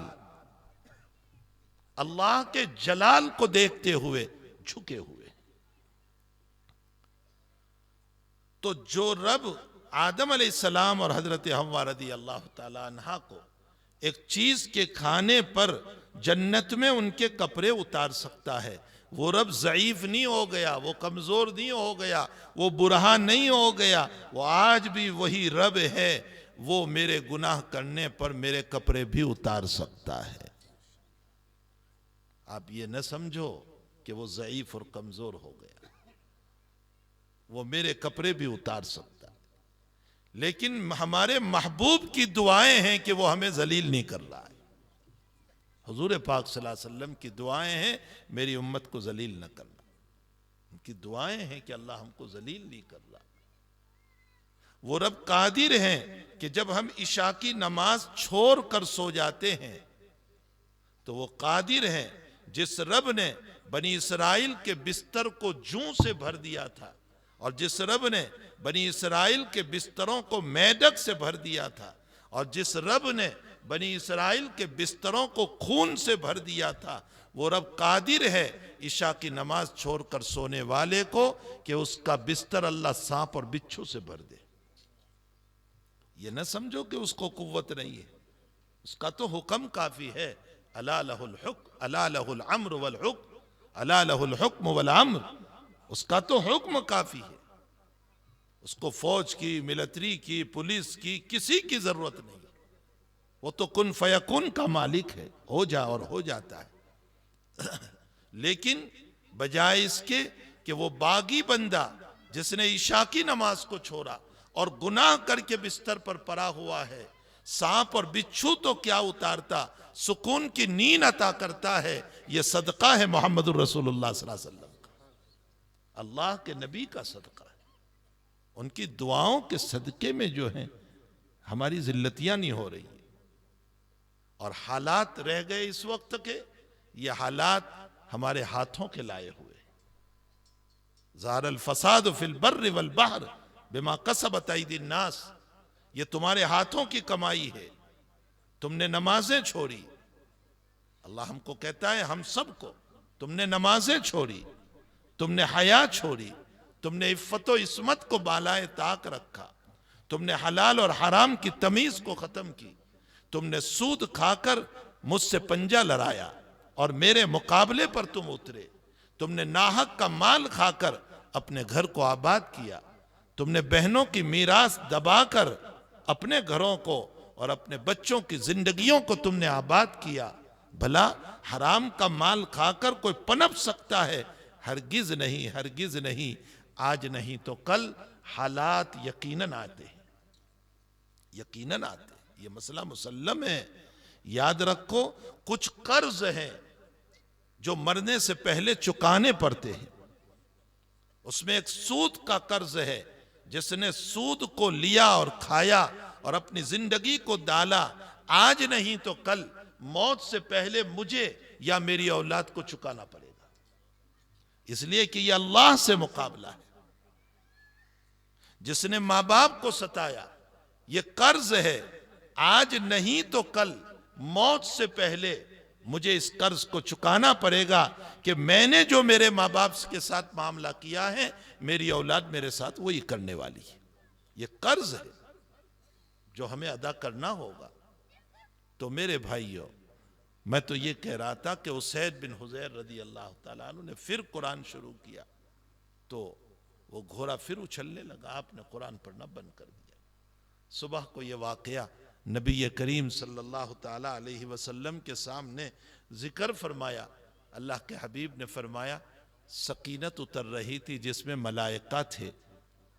اللہ کے جلال کو دیکھتے ہوئے جھکے ہوئے. تو جو رب آدم علیہ السلام اور حضرت حوا رضی اللہ تعالی عنہا کو ایک چیز کے کھانے پر جنت میں ان کے کپڑے اتار سکتا ہے، وہ رب ضعیف نہیں ہو گیا، وہ کمزور نہیں ہو گیا، وہ برہا نہیں ہو گیا، وہ آج بھی وہی رب ہے. وہ میرے گناہ کرنے پر میرے کپڑے بھی اتار سکتا ہے. آپ یہ نہ سمجھو کہ وہ ضعیف اور کمزور ہو گیا، وہ میرے کپڑے بھی اتار سکتا ہے. لیکن ہمارے محبوب کی دعائیں ہیں کہ وہ ہمیں ذلیل نہیں کر رہا ہے. حضور پاک صلی اللہ علیہ وسلم کی دعائیں ہیں میری امت کو ذلیل نہ کرنا. ان کی دعائیں ہیں کہ اللہ ہم کو ذلیل نہیں کر رہا. وہ رب قادر ہیں کہ جب ہم عشاء کی نماز چھوڑ کر سو جاتے ہیں تو وہ قادر ہیں. جس رب نے بنی اسرائیل کے بستر کو جوں سے بھر دیا تھا، اور جس رب نے بنی اسرائیل کے بستروں کو میدک سے بھر دیا تھا، اور جس رب نے بنی اسرائیل کے بستروں کو خون سے بھر دیا تھا، وہ رب قادر ہے عشاء کی نماز چھوڑ کر سونے والے کو کہ اس کا بستر اللہ سانپ اور بچھو سے بھر دے. یہ نہ سمجھو کہ اس کو قوت نہیں ہے، اس کا تو حکم کافی ہے. الا لہ الحکم الا لہ الامر والحکم الا لہ الحکم والامر. اس کا تو حکم کافی ہے، اس کو فوج کی، ملٹری کی، پولیس کی کسی کی ضرورت نہیں. وہ تو کن فیکن کا مالک ہے، ہو جا اور ہو جاتا ہے. لیکن بجائے اس کے کہ وہ باغی بندہ جس نے عشاء کی نماز کو چھوڑا اور گناہ کر کے بستر پر پڑا ہوا ہے، سانپ اور بچھو تو کیا اتارتا، سکون کی نیند عطا کرتا ہے. یہ صدقہ ہے محمد الرسول اللہ صلی اللہ علیہ وسلم کا، اللہ کے نبی کا صدقہ ہے. ان کی دعاؤں کے صدقے میں جو ہیں ہماری ذلتیاں نہیں ہو رہی ہیں. اور حالات رہ گئے اس وقت کے، یہ حالات ہمارے ہاتھوں کے لائے ہوئے. ظہر الفساد فی البر والبحر بما کسبت ایدی الناس. یہ تمہارے ہاتھوں کی کمائی ہے. تم نے نمازیں چھوڑی. اللہ ہم کو کہتا ہے ہم سب کو، تم نے نمازیں چھوڑی، تم نے حیا چھوڑی، تم نے عفت و عصمت کو بالائے طاق رکھا، تم نے حلال اور حرام کی تمیز کو ختم کی، تم نے سود کھا کر مجھ سے پنجہ لڑایا اور میرے مقابلے پر تم اترے، تم نے ناحق کا مال کھا کر اپنے گھر کو آباد کیا، تم نے بہنوں کی میراث دبا کر اپنے گھروں کو اور اپنے بچوں کی زندگیوں کو تم نے آباد کیا. بھلا حرام کا مال کھا کر کوئی پنپ سکتا ہے؟ ہرگز نہیں، ہرگز نہیں. آج نہیں تو کل حالات یقیناً آتے ہیں، یقیناً آتے ہیں. یہ مسئلہ مسلم ہے. یاد رکھو کچھ قرض ہیں جو مرنے سے پہلے چکانے پڑتے ہیں. اس میں ایک سود کا قرض ہے. جس نے سود کو لیا اور کھایا اور اپنی زندگی کو ڈالا، آج نہیں تو کل موت سے پہلے مجھے یا میری اولاد کو چکانا پڑے گا. اس لیے کہ یہ اللہ سے مقابلہ ہے. جس نے ماں باپ کو ستایا، یہ قرض ہے. آج نہیں تو کل موت سے پہلے مجھے اس قرض کو چکانا پڑے گا کہ میں نے جو میرے ماں باپ کے ساتھ معاملہ کیا ہے، میری اولاد میرے ساتھ وہی کرنے والی ہے. یہ قرض ہے جو ہمیں ادا کرنا ہوگا. تو میرے بھائیوں، میں تو یہ کہہ رہا تھا کہ اسید بن حضیر رضی اللہ تعالیٰ عنہ نے پھر قرآن شروع کیا تو وہ گھوڑا پھر اچھلنے لگا، آپ نے قرآن پڑھنا بند کر دیا۔ صبح کو یہ واقعہ نبی کریم صلی اللہ تعالیٰ علیہ وسلم کے سامنے ذکر فرمایا۔ اللہ کے حبیب نے فرمایا سکینت اتر رہی تھی جس میں ملائکہ تھے،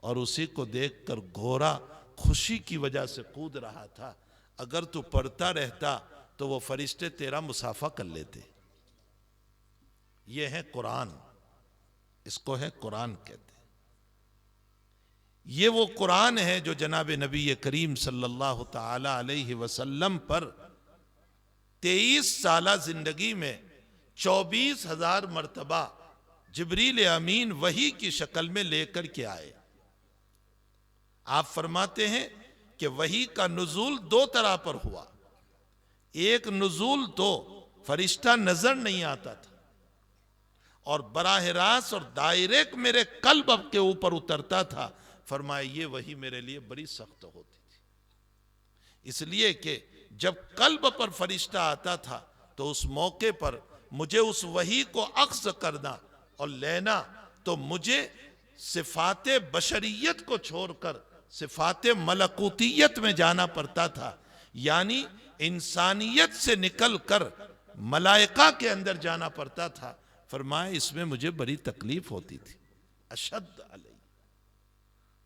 اور اسی کو دیکھ کر گھوڑا خوشی کی وجہ سے کود رہا تھا، اگر تو پڑھتا رہتا تو وہ فرشتے تیرا مصافحہ کر لیتے۔ یہ ہے قرآن، اس کو ہے قرآن کہتے ہیں۔ یہ وہ قرآن ہے جو جناب نبی کریم صلی اللہ تعالی علیہ وسلم پر 23 سالہ زندگی میں 24,000 مرتبہ جبریل امین وحی کی شکل میں لے کر کے آئے۔ آپ فرماتے ہیں کہ وحی کا نزول 2 طرح پر ہوا۔ ایک نزول تو فرشتہ نظر نہیں آتا تھا اور براہ راست اور ڈائریکٹ میرے قلب کے اوپر اترتا تھا۔ فرمایا یہ وحی میرے لیے بڑی سخت ہوتی تھی، اس لیے کہ جب قلب پر فرشتہ آتا تھا تو اس موقع پر مجھے اس وحی کو اخذ کرنا اور لینا تو مجھے صفات بشریت کو چھوڑ کر صفات ملکوتیت میں جانا پڑتا تھا، یعنی انسانیت سے نکل کر ملائکہ کے اندر جانا پڑتا تھا۔ فرمایا اس میں مجھے بڑی تکلیف ہوتی تھی، اشد علیہ۔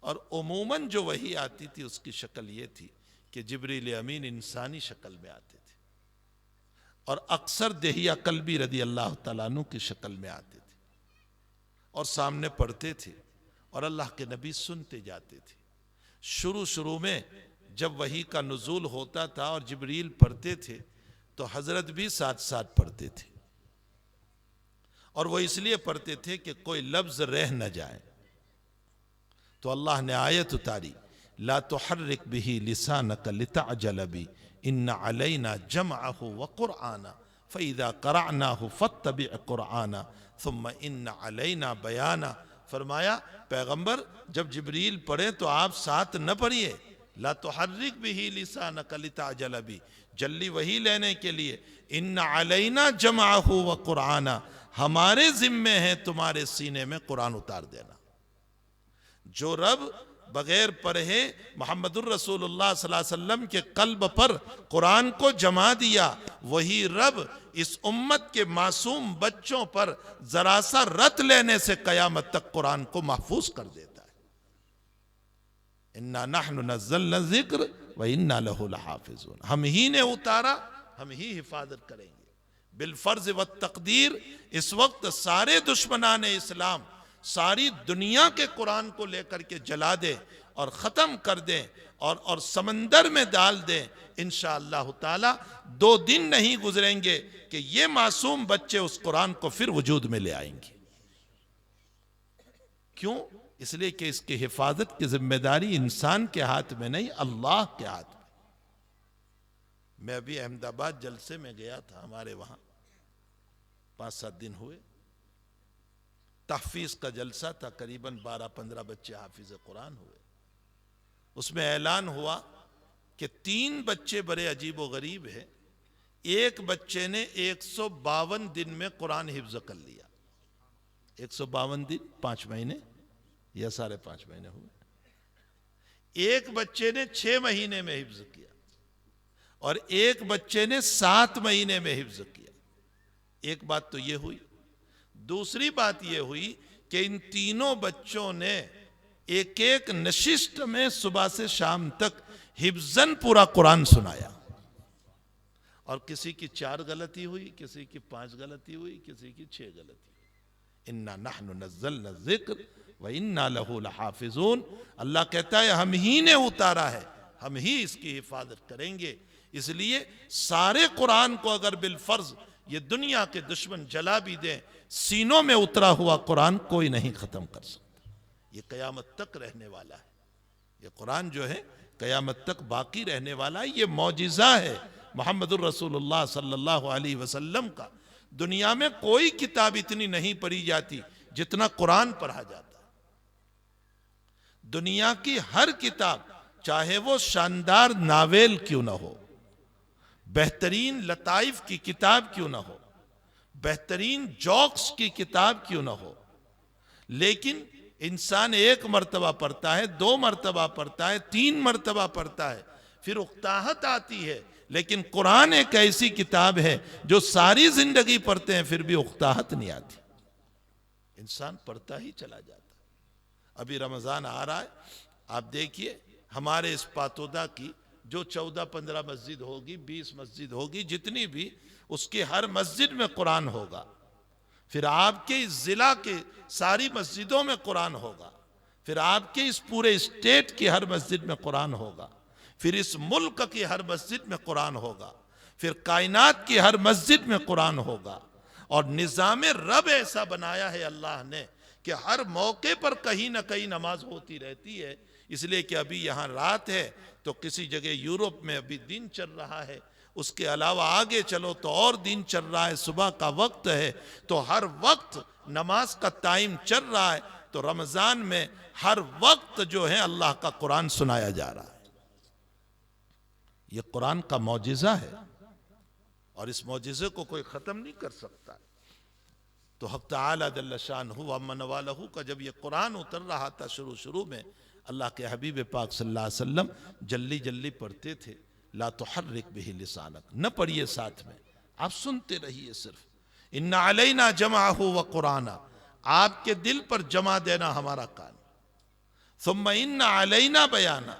اور عموماً جو وحی آتی تھی اس کی شکل یہ تھی کہ جبریل امین انسانی شکل میں آتے تھے، اور اکثر دہیہ قلبی رضی اللہ تعالیٰ عنہ کی شکل میں آتے تھے اور سامنے پڑھتے تھے اور اللہ کے نبی سنتے جاتے تھے۔ شروع میں جب وحی کا نزول ہوتا تھا اور جبریل پڑھتے تھے تو حضرت بھی ساتھ ساتھ پڑھتے تھے، اور وہ اس لیے پڑھتے تھے کہ کوئی لفظ رہ نہ جائے۔ تو اللہ نے آیت اتاری لا تحرک به لسانک لتعجل بی ان علینا جمعہ وقرآنا فاذا قرعناہ فاتبع قرآنا ثم ان علینا بیانا۔ فرمایا پیغمبر جب جبریل پڑھے تو آپ ساتھ نہ پڑھیے، لا تحرک به لسانک لتعجل بی، جلدی وحی لینے کے لیے، ان علینا جمعہ وقرآنا، ہمارے ذمے ہے تمہارے سینے میں قرآن اتار دینا۔ جو رب بغیر پڑھے محمد الرسول اللہ صلی اللہ علیہ وسلم کے قلب پر قرآن کو جما دیا، وہی رب اس امت کے معصوم بچوں پر ذرا سا رت لینے سے قیامت تک قرآن کو محفوظ کر دیتا ہے۔ اِنَّا نَحْنُ نَزَّلْنَا الذِّكْرَ وَإِنَّا لَهُ لَحَافِظُونَ، ہم ہی نے اتارا، ہم ہی حفاظت کریں گے۔ بالفرض والتقدیر اس وقت سارے دشمنان اسلام ساری دنیا کے قرآن کو لے کر کے جلا دے اور ختم کر دیں اور سمندر میں ڈال دیں، انشاءاللہ تعالی 2 دن نہیں گزریں گے کہ یہ معصوم بچے اس قرآن کو پھر وجود میں لے آئیں گے۔ کیوں؟ اس لیے کہ اس کی حفاظت کی ذمہ داری انسان کے ہاتھ میں نہیں، اللہ کے ہاتھ میں۔ میں ابھی احمد آباد جلسے میں گیا تھا، ہمارے وہاں 5-7 دن ہوئے، تحفیظ کا جلسہ تھا، قریباً 12-15 بچے حافظ قرآن ہوئے۔ اس میں اعلان ہوا کہ 3 بچے بڑے عجیب و غریب ہیں، ایک بچے نے 152 دن میں قرآن حفظ کر لیا۔ 152 دن 5 مہینے یا 5.5 مہینے ہوئے۔ ایک بچے نے 6 مہینے میں حفظ کیا اور ایک بچے نے 7 مہینے میں حفظ کیا۔ ایک بات تو یہ ہوئی۔ دوسری بات یہ ہوئی کہ ان تینوں بچوں نے ایک ایک نشست میں صبح سے شام تک حفظاً پورا قرآن سنایا، اور کسی کی 4 غلطی ہوئی، کسی کی 5 غلطی ہوئی، کسی کی 6 غلطی ہوئی۔ اِنَّا نَحْنُ نَزَّلْنَا الذِّكْرَ وَإِنَّا لَهُ لَحَافِظُونَ، اللہ کہتا ہے ہم ہی نے اتارا ہے، ہم ہی اس کی حفاظت کریں گے۔ اس لیے سارے قرآن کو اگر بالفرض یہ دنیا کے دشمن جلا بھی دیں، سینوں میں اترا ہوا قرآن کوئی نہیں ختم کر سکتا۔ یہ قیامت تک رہنے والا ہے، یہ قرآن جو ہے قیامت تک باقی رہنے والا ہے۔ یہ معجزہ ہے محمد الرسول اللہ صلی اللہ علیہ وسلم کا۔ دنیا میں کوئی کتاب اتنی نہیں پڑھی جاتی جتنا قرآن پڑھا جاتا ہے۔ دنیا کی ہر کتاب، چاہے وہ شاندار ناول کیوں نہ ہو، بہترین لطائف کی کتاب کیوں نہ ہو، بہترین جوکس کی کتاب کیوں نہ ہو، لیکن انسان ایک مرتبہ پڑھتا ہے، 2 مرتبہ پڑھتا ہے، 3 مرتبہ پڑھتا ہے، پھر اکتاہٹ آتی ہے۔ لیکن قرآن ایک ایسی کتاب ہے جو ساری زندگی پڑھتے ہیں پھر بھی اکتاہٹ نہیں آتی، انسان پڑھتا ہی چلا جاتا ہے۔ ابھی رمضان آ رہا ہے، آپ دیکھیے ہمارے اس پاتودہ کی جو 14-15 مسجد ہوگی، 20 مسجد ہوگی، جتنی بھی، اس کی ہر مسجد میں قرآن ہوگا۔ پھر آپ کے اس ضلع کے ساری مسجدوں میں قرآن ہوگا، پھر آپ کے اس پورے اسٹیٹ کی ہر مسجد میں قرآن ہوگا، پھر اس ملک کی ہر مسجد میں قرآن ہوگا، پھر کائنات کی ہر مسجد میں قرآن ہوگا۔ اور نظام رب ایسا بنایا ہے اللہ نے کہ ہر موقع پر کہیں نہ کہیں نماز ہوتی رہتی ہے، اس لیے کہ ابھی یہاں رات ہے تو کسی جگہ یورپ میں ابھی دن چل رہا ہے، اس کے علاوہ آگے چلو تو اور دن چل رہا ہے، صبح کا وقت ہے، تو ہر وقت نماز کا ٹائم چل رہا ہے۔ تو رمضان میں ہر وقت جو ہے اللہ کا قرآن سنایا جا رہا ہے۔ یہ قرآن کا معجزہ ہے اور اس معجزے کو کوئی ختم نہیں کر سکتا۔ تو حق تعالی جل شانہ و من والہ کا جب یہ قرآن اتر رہا تھا شروع میں، اللہ کے حبیب پاک صلی اللہ علیہ وسلم جلدی جلدی پڑھتے تھے، لا تحرک بہ لسانک، نہ پڑھیے ساتھ میں، آپ سنتے رہیے صرف۔ ان علینا جمعہ و قرآنہ، آپ کے دل پر جمع دینا ہمارا کام، ثم ان علینا بیانہ،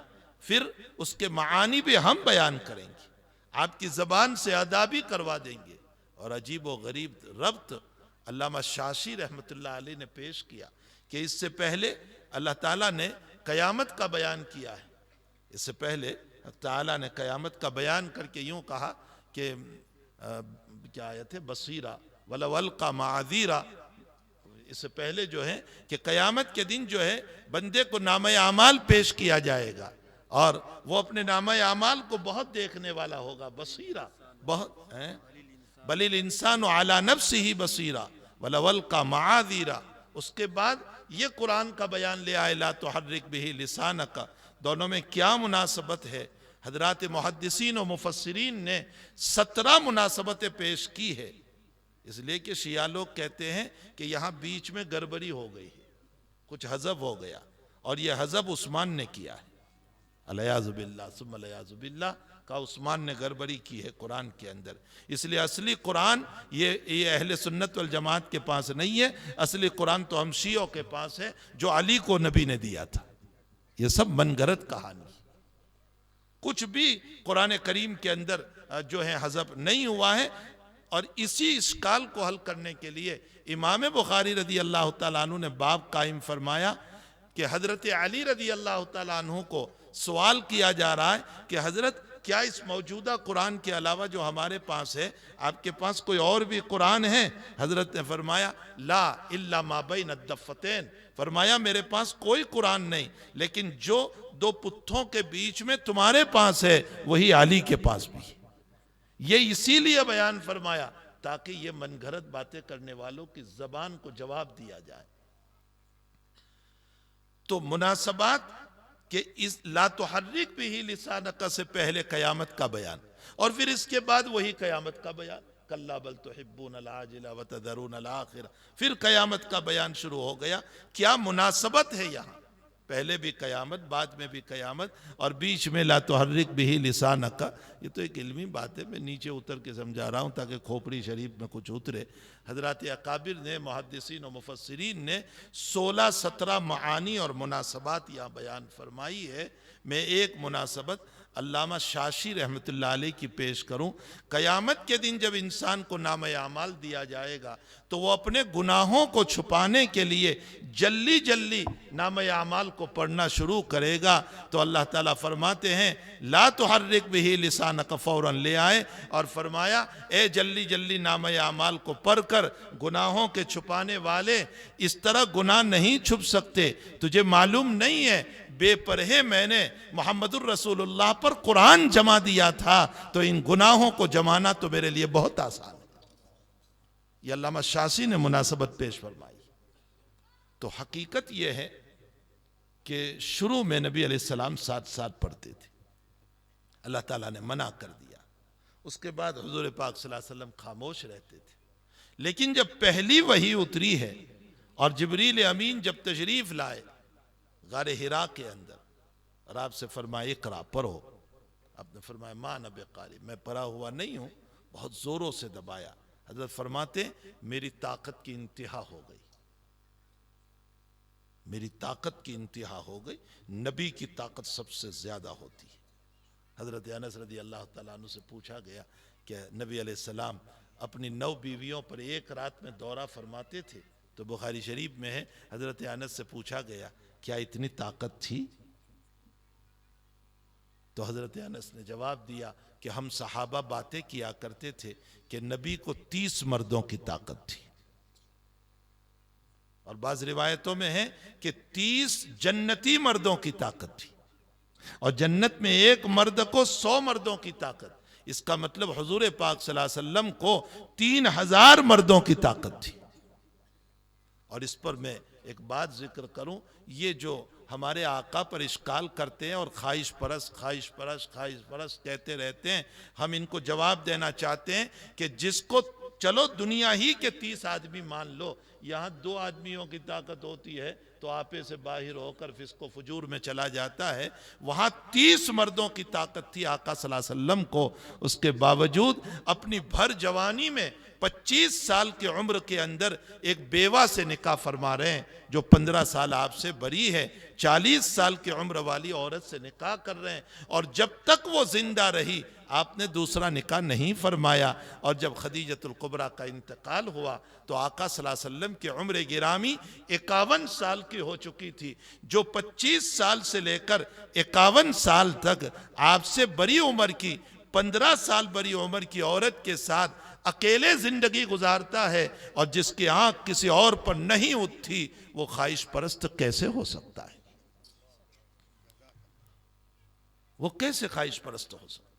پھر اس کے معانی بھی ہم بیان کریں گے، آپ کی زبان سے ادا بھی کروا دیں گے۔ اور عجیب و غریب ربط علامہ شاشی رحمۃ اللہ علیہ نے پیش کیا کہ اس سے پہلے اللہ تعالیٰ نے قیامت کا بیان کیا ہے، اس سے پہلے تعالیٰ نے قیامت کا بیان کر کے یوں کہا کہ کیا آیت ہے، بصیرہ وَلَوْ أَلْقَى مَعَاذِيرًا، اس سے پہلے جو ہے کہ قیامت کے دن جو ہے بندے کو نامہ اعمال پیش کیا جائے گا اور وہ اپنے نامہ اعمال کو بہت دیکھنے والا ہوگا، بصیرہ، بہت بل الانسان علی نفسہ بصیرہ وَلَوْ أَلْقَى مَعَاذِيرًا۔ اس کے بعد یہ قرآن کا بیان لے آئے لا تحرک بہ لسانک، دونوں میں کیا مناسبت ہے؟ حضرات محدثین و مفسرین نے 17 مناسبتیں پیش کی ہے، اس لیے کہ شیعہ لوگ کہتے ہیں کہ یہاں بیچ میں گڑبڑی ہو گئی ہے، کچھ حذف ہو گیا، اور یہ حذف عثمان نے کیا ہے، الیاذ باللہ ثم الیاذ باللہ، کا عثمان نے گڑبڑی کی ہے قرآن کے اندر۔ اس لیے اصلی قرآن یہ اہل سنت والجماعت کے پاس نہیں ہے، اصلی قرآن تو ہم شیعوں کے پاس ہے جو علی کو نبی نے دیا تھا۔ یہ سب من گھڑت کہانی، کچھ بھی قرآن کریم کے اندر جو ہے حذف نہیں ہوا ہے۔ اور اسی اشکال کو حل کرنے کے لیے امام بخاری رضی اللہ تعالیٰ عنہ نے باب قائم فرمایا کہ حضرت علی رضی اللہ تعالیٰ عنہ کو سوال کیا جا رہا ہے کہ حضرت کیا اس موجودہ قرآن کے علاوہ جو ہمارے پاس ہے آپ کے پاس کوئی اور بھی قرآن ہے؟ حضرت نے فرمایا لا الا ما بین الدفتین، فرمایا میرے پاس کوئی قرآن نہیں، لیکن جو 2 پتھوں کے بیچ میں تمہارے پاس ہے وہی علی کے پاس بھی ہے۔ یہ اسی لیے بیان فرمایا تاکہ یہ من گھڑت باتیں کرنے والوں کی زبان کو جواب دیا جائے۔ تو مناسبات کہ اس لا تحرک بہ لسانک سے پہلے قیامت کا بیان، اور پھر اس کے بعد وہی قیامت کا بیان، کلا بل تحبون العاجلہ وتذرون الآخرہ، پھر قیامت کا بیان شروع ہو گیا۔ کیا مناسبت ہے یہاں؟ پہلے بھی قیامت، بعد میں بھی قیامت، اور بیچ میں لا تحرک بہ لسانک۔ یہ تو ایک علمی بات ہے، میں نیچے اتر کے سمجھا رہا ہوں تاکہ کھوپڑی شریف میں کچھ اترے۔ حضرات اکابر نے، محدثین و مفسرین نے 16-17 معانی اور مناسبات یہاں بیان فرمائی ہے۔ میں ایک مناسبت علامہ شاشی رحمۃ اللہ علیہ کی پیش کروں۔ قیامت کے دن جب انسان کو نامہ اعمال دیا جائے گا تو وہ اپنے گناہوں کو چھپانے کے لیے جلدی جلدی نامہ اعمال کو پڑھنا شروع کرے گا، تو اللہ تعالیٰ فرماتے ہیں لا تحرک بہ لسانک، فوراً لے آئے اور فرمایا اے جلدی جلدی نامہ اعمال کو پڑھ کر گناہوں کے چھپانے والے، اس طرح گناہ نہیں چھپ سکتے، تجھے معلوم نہیں ہے بے پرہے میں نے محمد الرسول اللہ پر قرآن جمع دیا تھا، تو ان گناہوں کو جمانا تو میرے لیے بہت آسان ہے۔ یہ علامہ شاشی نے مناسبت پیش فرمائی۔ تو حقیقت یہ ہے کہ شروع میں نبی علیہ السلام ساتھ ساتھ پڑھتے تھے، اللہ تعالیٰ نے منع کر دیا، اس کے بعد حضور پاک صلی اللہ علیہ وسلم خاموش رہتے تھے. لیکن جب پہلی وحی اتری ہے اور جبریل امین جب تشریف لائے غار حرا کے اندر اور آپ سے فرمایا اقرا پڑھو، آپ نے فرمایا ما انا بقاری، میں پڑھا ہوا نہیں ہوں. بہت زوروں سے دبایا. حضرت فرماتے میری طاقت کی انتہا ہو گئی، میری طاقت کی انتہا ہو گئی. نبی کی طاقت سب سے زیادہ ہوتی ہے. حضرت انس رضی اللہ تعالیٰ عنہ سے پوچھا گیا کہ نبی علیہ السلام اپنی 9 بیویوں پر ایک رات میں دورہ فرماتے تھے. تو بخاری شریف میں ہے حضرت انس سے پوچھا گیا کیا اتنی طاقت تھی؟ تو حضرت انس نے جواب دیا کہ ہم صحابہ باتیں کیا کرتے تھے کہ نبی کو 30 مردوں کی طاقت تھی، اور بعض روایتوں میں ہے کہ 30 جنتی مردوں کی طاقت تھی، اور جنت میں ایک مرد کو 100 مردوں کی طاقت. اس کا مطلب حضور پاک صلی اللہ علیہ وسلم کو 3000 مردوں کی طاقت تھی. اور اس پر میں ایک بات ذکر کروں، یہ جو ہمارے آقا پر اشکال کرتے ہیں اور خواہش پرست خواہش پرست خواہش پرست کہتے رہتے ہیں، ہم ان کو جواب دینا چاہتے ہیں کہ جس کو چلو دنیا ہی کے 30 آدمی مان لو، یہاں 2 آدمیوں کی طاقت ہوتی ہے تو آپے سے باہر ہو کر فسق و فجور میں چلا جاتا ہے. وہاں 30 مردوں کی طاقت تھی آقا صلی اللہ علیہ وسلم کو. اس کے باوجود اپنی بھر جوانی میں 25 سال کی عمر کے اندر ایک بیوہ سے نکاح فرما رہے ہیں جو 15 سال آپ سے بری ہے. 40 سال کی عمر والی عورت سے نکاح کر رہے ہیں، اور جب تک وہ زندہ رہی آپ نے دوسرا نکاح نہیں فرمایا. اور جب خدیجۃ الکبریٰ کا انتقال ہوا تو آقا صلی اللہ علیہ وسلم کی عمر گرامی 51 سال کی ہو چکی تھی. جو 25 سال سے لے کر 51 سال تک آپ سے بڑی عمر کی 15 سال بڑی عمر کی عورت کے ساتھ اکیلے زندگی گزارتا ہے، اور جس کی آنکھ کسی اور پر نہیں اٹھتی، وہ خواہش پرست کیسے ہو سکتا ہے؟ وہ کیسے خواہش پرست ہو سکتا ہے؟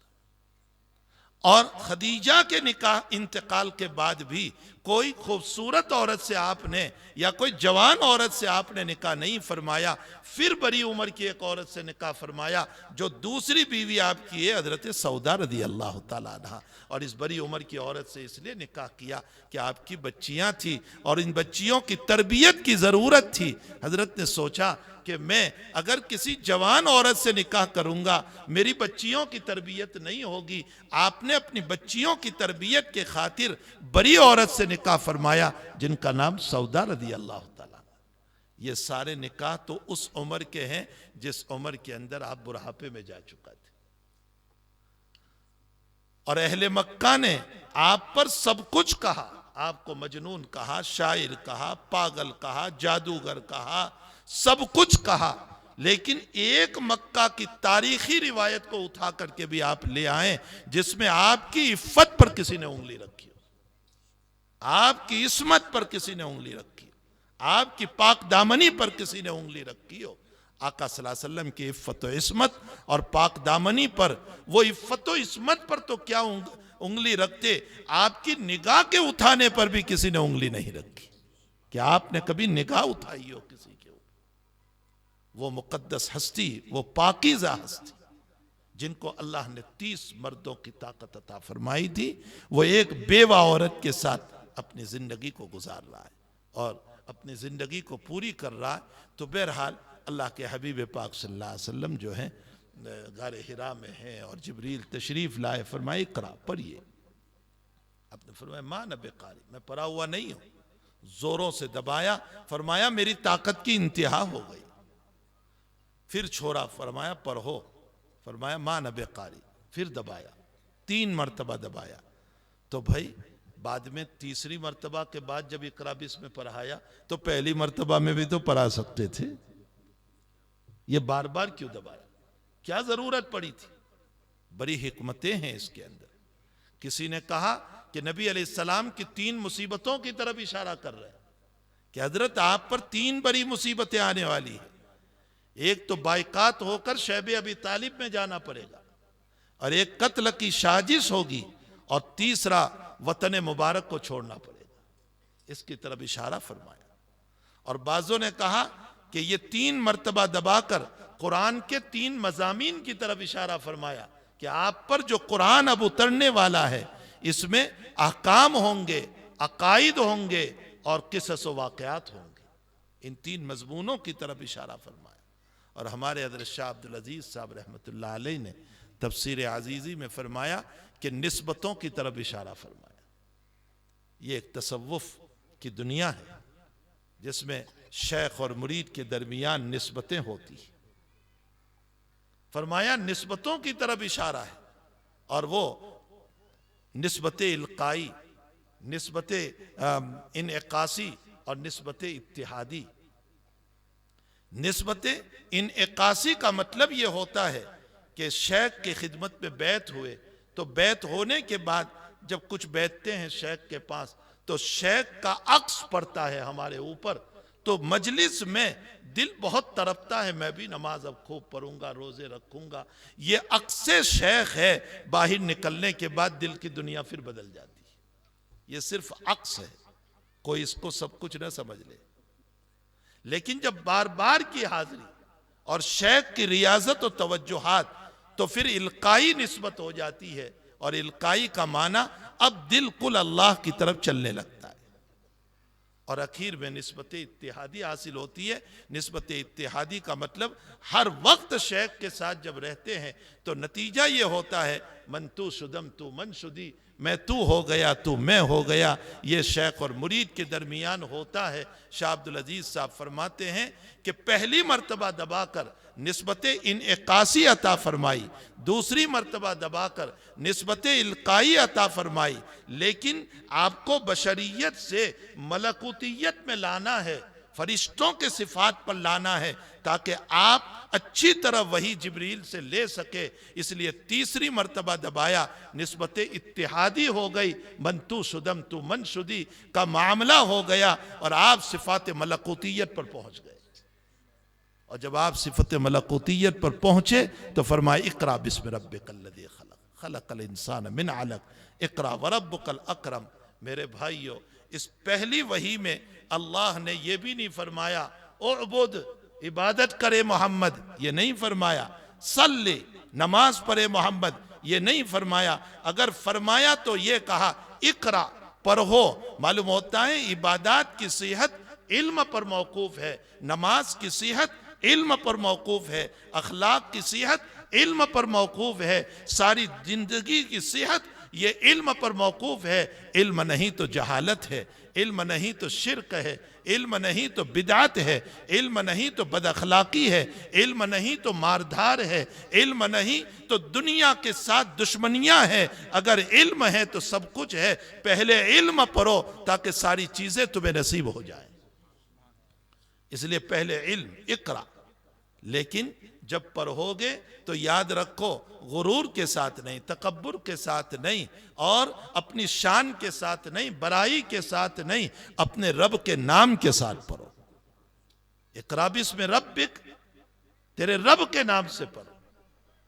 اور خدیجہ کے نکاح انتقال کے بعد بھی کوئی خوبصورت عورت سے آپ نے یا کوئی جوان عورت سے آپ نے نکاح نہیں فرمایا. پھر بڑی عمر کی ایک عورت سے نکاح فرمایا جو دوسری بیوی آپ کی ہے حضرت سودا رضی اللہ تعالیٰ عنہ. اور اس بڑی عمر کی عورت سے اس لیے نکاح کیا کہ آپ کی بچیاں تھیں اور ان بچیوں کی تربیت کی ضرورت تھی. حضرت نے سوچا کہ میں اگر کسی جوان عورت سے نکاح کروں گا میری بچیوں کی تربیت نہیں ہوگی. آپ نے اپنی بچیوں کی تربیت کے خاطر بڑی عورت سے نکاح فرمایا جن کا نام سودا رضی اللہ تعالیٰ. یہ سارے نکاح تو اس عمر کے ہیں جس عمر کے اندر آپ بڑھاپے میں جا چکا تھے. اور اہل مکہ نے آپ پر سب کچھ کہا، آپ کو مجنون کہا، شاعر کہا، پاگل کہا، جادوگر کہا، سب کچھ کہا. لیکن ایک مکہ کی تاریخی روایت کو اٹھا کر کے بھی آپ لے آئیں جس میں آپ کی عفت پر کسی نے انگلی رکھی ہو، آپ کی عصمت پر کسی نے انگلی رکھی ہو، آپ کی پاک دامنی پر کسی نے انگلی رکھی ہو. آقا صلی اللہ علیہ وسلم کی عفت و عصمت اور پاک دامنی پر، وہ عفت و عصمت پر تو کیا انگلی رکھتے، آپ کی نگاہ کے اٹھانے پر بھی کسی نے انگلی نہیں رکھی. کہ آپ نے کبھی نگاہ اٹھائی ہو کسی کے اوپر؟ وہ مقدس ہستی، وہ پاکیزہ ہستی جن کو اللہ نے 30 مردوں کی طاقت عطا فرمائی تھی، وہ ایک بیوہ عورت کے ساتھ اپنی زندگی کو گزار رہا ہے اور اپنی زندگی کو پوری کر رہا ہے. تو بہرحال اللہ کے حبیب پاک صلی اللہ علیہ وسلم جو ہیں غار حرا میں ہیں اور جبریل تشریف لائے، فرمائے اقرا پڑھیے. آپ نے فرمایا ما انا بقاری، میں پڑھا ہوا نہیں ہوں. زوروں سے دبایا، فرمایا میری طاقت کی انتہا ہو گئی. پھر چھوڑا، فرمایا پڑھو، فرمایا ما انا بقاری. پھر دبایا، 3 مرتبہ دبایا. تو بھائی بعد میں تیسری مرتبہ کے بعد جب اقرا بسم پڑھایا تو پہلی مرتبہ میں بھی تو پڑھا سکتے تھے. یہ بار بار کیوں دبایا؟ کیا ضرورت پڑی تھی؟ بڑی حکمتیں ہیں اس کے اندر. کسی نے کہا کہ نبی علیہ السلام کی 3 مصیبتوں کی طرف اشارہ کر رہے ہیں کہ حضرت آپ پر 3 بڑی مصیبتیں آنے والی ہیں. ایک تو بائیکاٹ ہو کر شیب ابی طالب میں جانا پڑے گا، اور ایک قتل کی سازش ہوگی، اور تیسرا وطن مبارک کو چھوڑنا پڑے گا. اس کی طرف اشارہ فرمایا. اور بعضوں نے کہا کہ یہ 3 مرتبہ دبا کر قرآن کے 3 مضامین کی طرف اشارہ فرمایا کہ آپ پر جو قرآن اب اترنے والا ہے اس میں احکام ہوں گے، عقائد ہوں گے اور قصص و واقعات ہوں گے۔ ان تین مضمونوں کی طرف اشارہ فرمایا۔ اور ہمارے حضرت شاہ عبدالعزیز صاحب رحمۃ اللہ علیہ نے تفسیر عزیزی میں فرمایا کہ نسبتوں کی طرف اشارہ فرمایا۔ یہ ایک تصوف کی دنیا ہے جس میں شیخ اور مرید کے درمیان نسبتیں ہوتی ہیں۔ فرمایا نسبتوں کی طرف اشارہ ہے، اور وہ نسبت القائی، نسبت انعکاسی اور نسبت اتحادی۔ نسبت انعکاسی کا مطلب یہ ہوتا ہے کہ شیخ کی خدمت میں بیعت ہوئے تو بیعت ہونے کے بعد جب کچھ بیٹھتے ہیں شیخ کے پاس تو شیخ کا عکس پڑتا ہے ہمارے اوپر، تو مجلس میں دل بہت تڑپتا ہے، میں بھی نماز اب خوب پڑھوں گا، روزے رکھوں گا۔ یہ عکس شیخ ہے، باہر نکلنے کے بعد دل کی دنیا پھر بدل جاتی ہے۔ یہ صرف عکس ہے، کوئی اس کو سب کچھ نہ سمجھ لے۔ لیکن جب بار بار کی حاضری اور شیخ کی ریاضت و توجہات تو پھر القائی نسبت ہو جاتی ہے، اور القائی کا معنی اب دل کل اللہ کی طرف چلنے لگتا ہے، اور اخیر میں نسبت اتحادی حاصل ہوتی ہے۔ نسبت اتحادی کا مطلب ہر وقت شیخ کے ساتھ جب رہتے ہیں تو نتیجہ یہ ہوتا ہے من تو شدم تو من شدی، میں تو ہو گیا تو میں ہو گیا۔ یہ شیخ اور مرید کے درمیان ہوتا ہے۔ شاہ عبدالعزیز صاحب فرماتے ہیں کہ پہلی مرتبہ دبا کر نسبت انعکاسی عطا فرمائی، دوسری مرتبہ دبا کر نسبت القائی عطا فرمائی، لیکن آپ کو بشریت سے ملکوتیت میں لانا ہے، فرشتوں کے صفات پر لانا ہے تاکہ آپ اچھی طرح وہی جبریل سے لے سکے۔ اس لیے تیسری مرتبہ دبایا، نسبت اتحادی ہو گئی، من تو شدم تو من شدی کا معاملہ ہو گیا، اور آپ صفات ملکوتیت پر پہنچ گئے۔ اور جب آپ صفت ملکوتیت پر پہنچے تو فرمایا اقرا بسم ربک الذی خلق، خلق الانسان من علق، اقرا وربک الاکرم۔ میرے بھائیو، اس پہلی وحی میں اللہ نے یہ بھی نہیں فرمایا اعبد، عبادت کرے محمد، یہ نہیں فرمایا صلی، نماز پڑھے محمد، یہ نہیں فرمایا۔ اگر فرمایا تو یہ کہا اقرا، پڑھو۔ معلوم ہوتا ہے عبادات کی صحت علم پر موقوف ہے، نماز کی صحت علم پر موقوف ہے، اخلاق کی صحت علم پر موقوف ہے، ساری زندگی کی صحت یہ علم پر موقوف ہے۔ علم نہیں تو جہالت ہے، علم نہیں تو شرک ہے، علم نہیں تو بدعت ہے، علم نہیں تو بد اخلاقی ہے، علم نہیں تو ماردھار ہے، علم نہیں تو دنیا کے ساتھ دشمنیاں ہیں۔ اگر علم ہے تو سب کچھ ہے۔ پہلے علم پڑھو تاکہ ساری چیزیں تمہیں نصیب ہو جائیں۔ اس لیے پہلے علم، اقرا۔ لیکن جب پڑھو گے تو یاد رکھو غرور کے ساتھ نہیں، تکبر کے ساتھ نہیں، اور اپنی شان کے ساتھ نہیں، برائی کے ساتھ نہیں، اپنے رب کے نام کے ساتھ پڑھو۔ اقرا بسم ربک، تیرے رب کے نام سے پڑھو